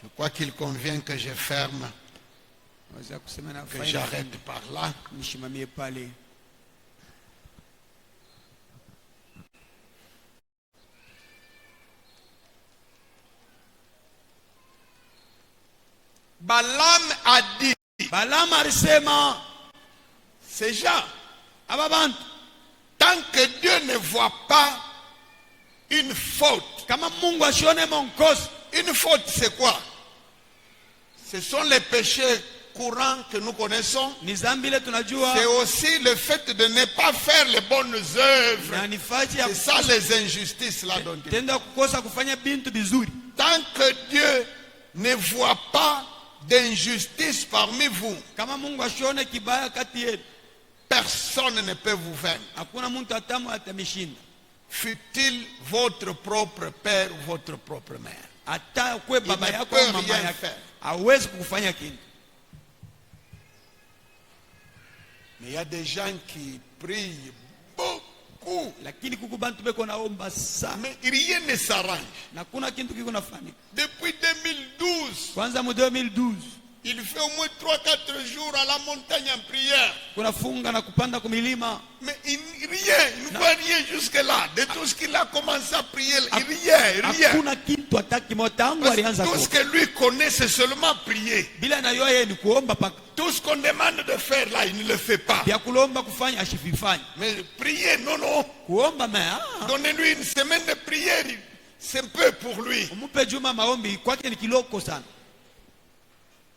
Je crois qu'il convient que je ferme, Naweza kusema que nafai j'arrête par là. nishimamie pale. Balaam a dit, Balaam alisema ces gens, aba bantu tant que Dieu ne voit pas une faute, kama Mungu asione monkosi. une faute c'est quoi? Ce sont les péchés courants que nous connaissons. Ni zambi ile tunajua, C'est aussi le fait de ne pas faire les bonnes œuvres. na nifaji ya C'est ça les injustices là dont il parle. tenda kukosa kufanya bintu bizuri. Tant que Dieu ne voit pas d'injustice parmi vous, Kama Mungu asione kibaya kati yetu, personne ne peut vous vaincre. hakuna mtu atamu atamishinda. Fût-il votre propre père ou votre propre mère. Hata kwe baba ne yako peut au mama rien yako faire. hawezi kufanya kitu. Mais il y a des gens qui prient beaucoup, Lakini kuku bantu beko naomba sana mais rien ne s'arrange. na kuna kitu kiko nafanyika. Depuis 2012, Kwanza mu 2012 il fait au moins 3-4 jours à la montagne en prière. kuna funga na kupanda kumilima, Mais il ne voit rien jusque-là. De tout ce qu'il a commencé à prier, rien. hakuna kitu hata kimoja tangu Parce alianza que tout ce kuomba. que lui connaît, c'est seulement prier. Bila na yeye ni kuomba paka Tout ce qu'on demande de faire là, il ne le fait pas. vya kulomba kufanya ashififanya. Mais prier, non. Kuomba Donnez-lui une semaine de prière, c'est peu pour lui. umupe juma maombi kwake ni kiloko sana.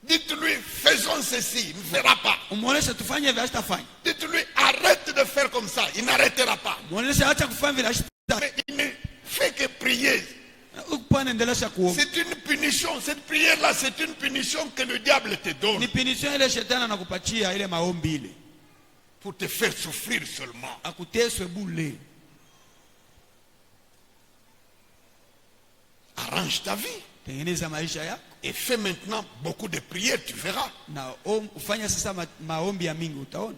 Dites-lui, faisons ceci, il ne fera pas. Umuoneshe tufanye vile asitafanya. Dites-lui, arrête de faire comme ça, il n'arrêtera pas. Muoneshe acha kufanya vile asitafanya. Mais il ne fait que prier. Ukupana endelesha kuomba. C'est une punition, cette prière-là, c'est une punition que le diable te donne Ni punition ile shetani anakupatia ile maombi ile. pour te faire souffrir seulement. Akuteswe bule. Arrange ta vie Tengeneza maisha yako et fais maintenant beaucoup de prières, tu verras. na ufanya sasa maombi ya mingi utaona.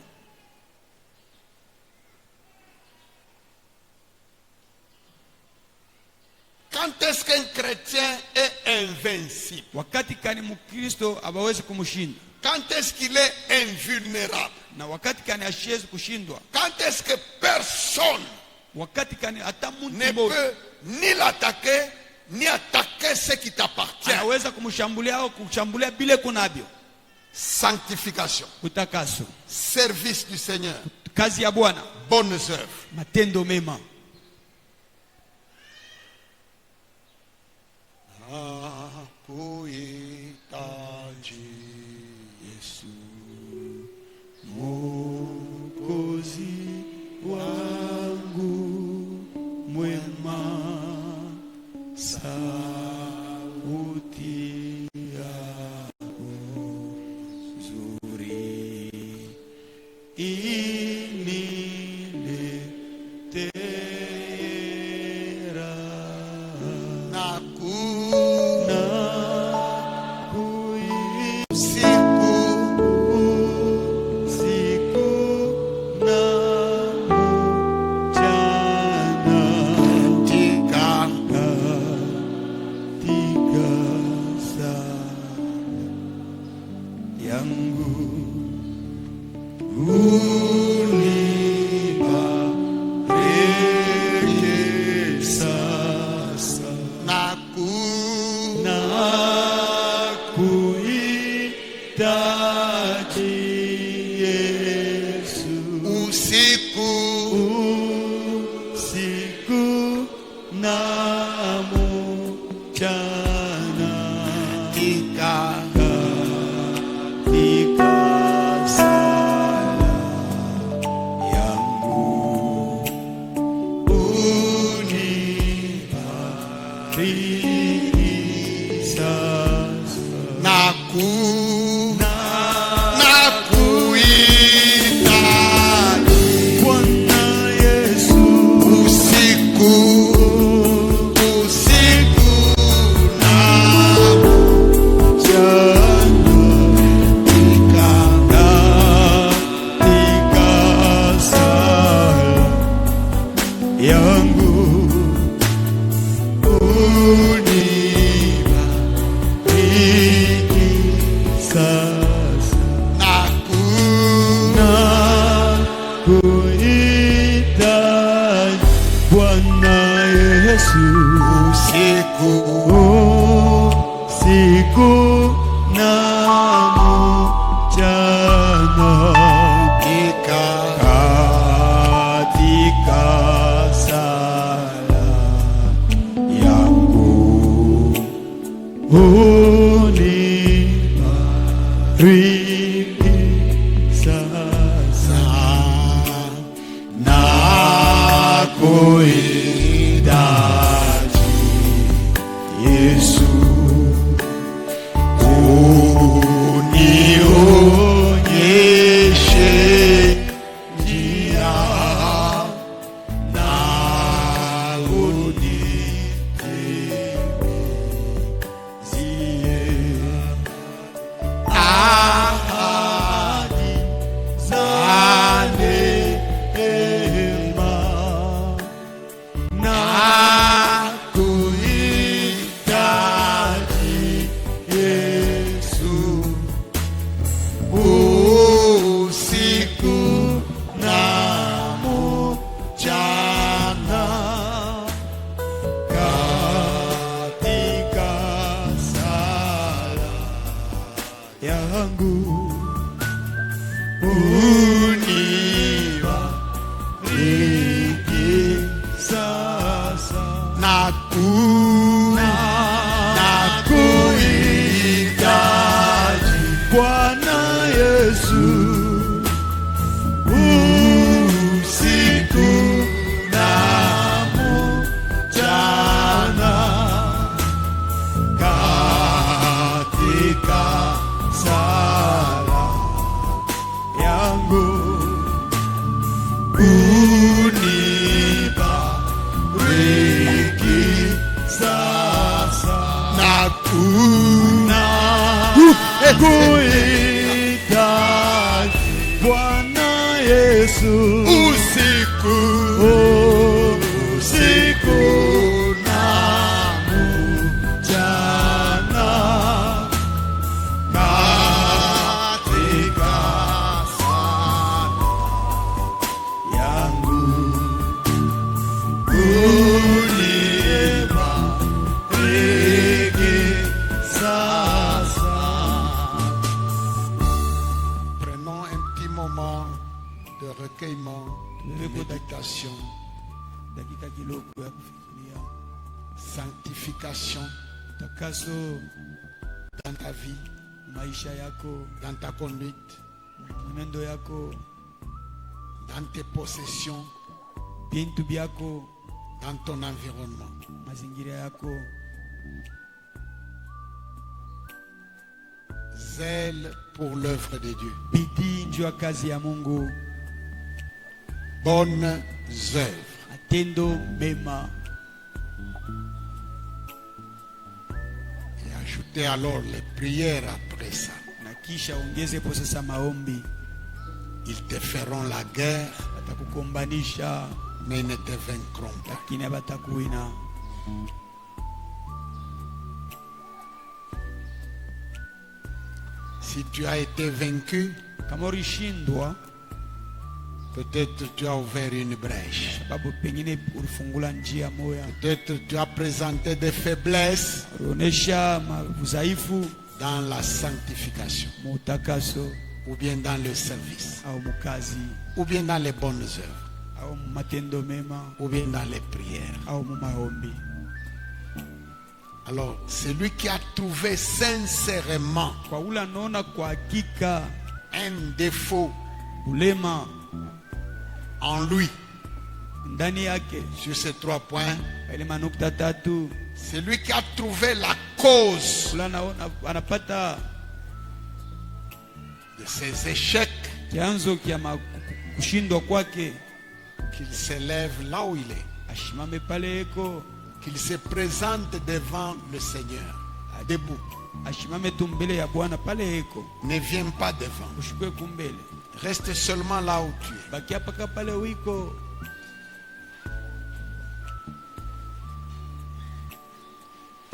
Quand est-ce qu'un chrétien est invincible? Wakati kani Mkristo abawezi kumshinda Quand est-ce qu'il est invulnérable? na wakati kani ashiwezi kushindwa, Quand est-ce que personne wakati kani hata ne mtu mmoja peut ni l'attaquer, ni attaquer ce qui t'appartient? anaweza kumshambulia au kushambulia bila kunavyo. Sanctification, Utakaso, service du Seigneur, kazi ya Bwana, bonnes œuvres. matendo mema. Kuhitaji Yesu Mwokozi wangu mwema, sauti yako mchana katika sala yangu unibariki sasa na kuita Bwana Yesu usiku na usiku na mchana katika sala yangu unibariki sasa na kuhitaji Yesu unionyeshe njia na unitimizie ahadi za neema na kuhitaji Yesu usiku na mchana katika sala yangu unibariki sasa na kuhitaji Bwana Yesu usiku na mchana katika sala yangu unibariki sasa na kuhitaji Bwana Yesu usiku na mchana katika sala yangu unibariki sasa. Prenons un petit moment de recueillement, de méditation, dakika kidogo ya kufikiria sanctification takaso dans ta vie, maisha yako, dans ta conduite, mwenendo yako, dans tes possessions, bintu byako, dans ton environnement. mazingira yako. Zèle pour l'œuvre de Dieu. Bidii ndio ya kazi ya Mungu, Bonnes œuvres. matendo mema. Et ajoutez alors les prières après ça. Na kisha ongeze po sasa maombi. Ils te feront la guerre, Watakukombanisha mais ils ne te vaincront pas. lakini hawatakuwina. Si tu as été vaincu, Kama ulishindwa, peut-être tu as ouvert une brèche. sababu pengine ulifungula njia moya, Peut-être tu as présenté des faiblesses ulionyesha udhaifu dans la sanctification, mutakaso ou bien dans le service, au mukazi ou bien dans les bonnes œuvres, au matendo mema ou bien dans les prières. au maombi. Alors, c'est lui qui a trouvé sincèrement Kwa ule anaona kwa hakika un défaut ulema en lui. ndani yake. Sur ces 3 points, Ile manukta tatu, c'est lui qui a trouvé la cause ule anaona anapata de ses échecs, chanzo kia kushindwa kwake, qu'il s'élève là où il est, ashimame pale eko, qu'il se présente devant le Seigneur, debout. ashimame tu mbele ya Bwana pale eko, Ne viens pas devant. ushikwe kumbele, Reste seulement là où tu es. bakia paka pale wiko.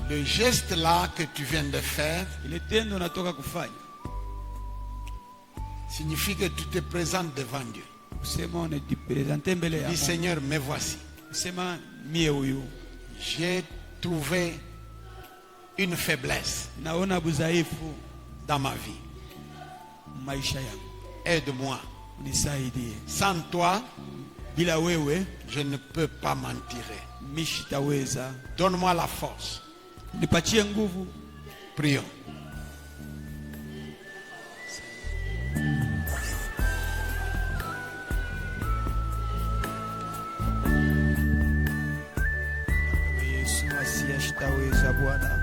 Le geste là que tu viens de faire Ile tendo natoka kufanya signifie que tu te présentes devant Dieu. kusema unajipresente mbele ya Dis Mungu. Seigneur, me voici. Sema mie huyu J'ai trouvé une faiblesse naona budhaifu dans ma vie. maisha yangu, Aide-moi. unisaidie. Sans toi, Bila wewe je ne peux pas m'en tirer. mishitaweza. Donne-moi la force. Nipatie nguvu. Prions. Yesu asiyashitaweza Bwana.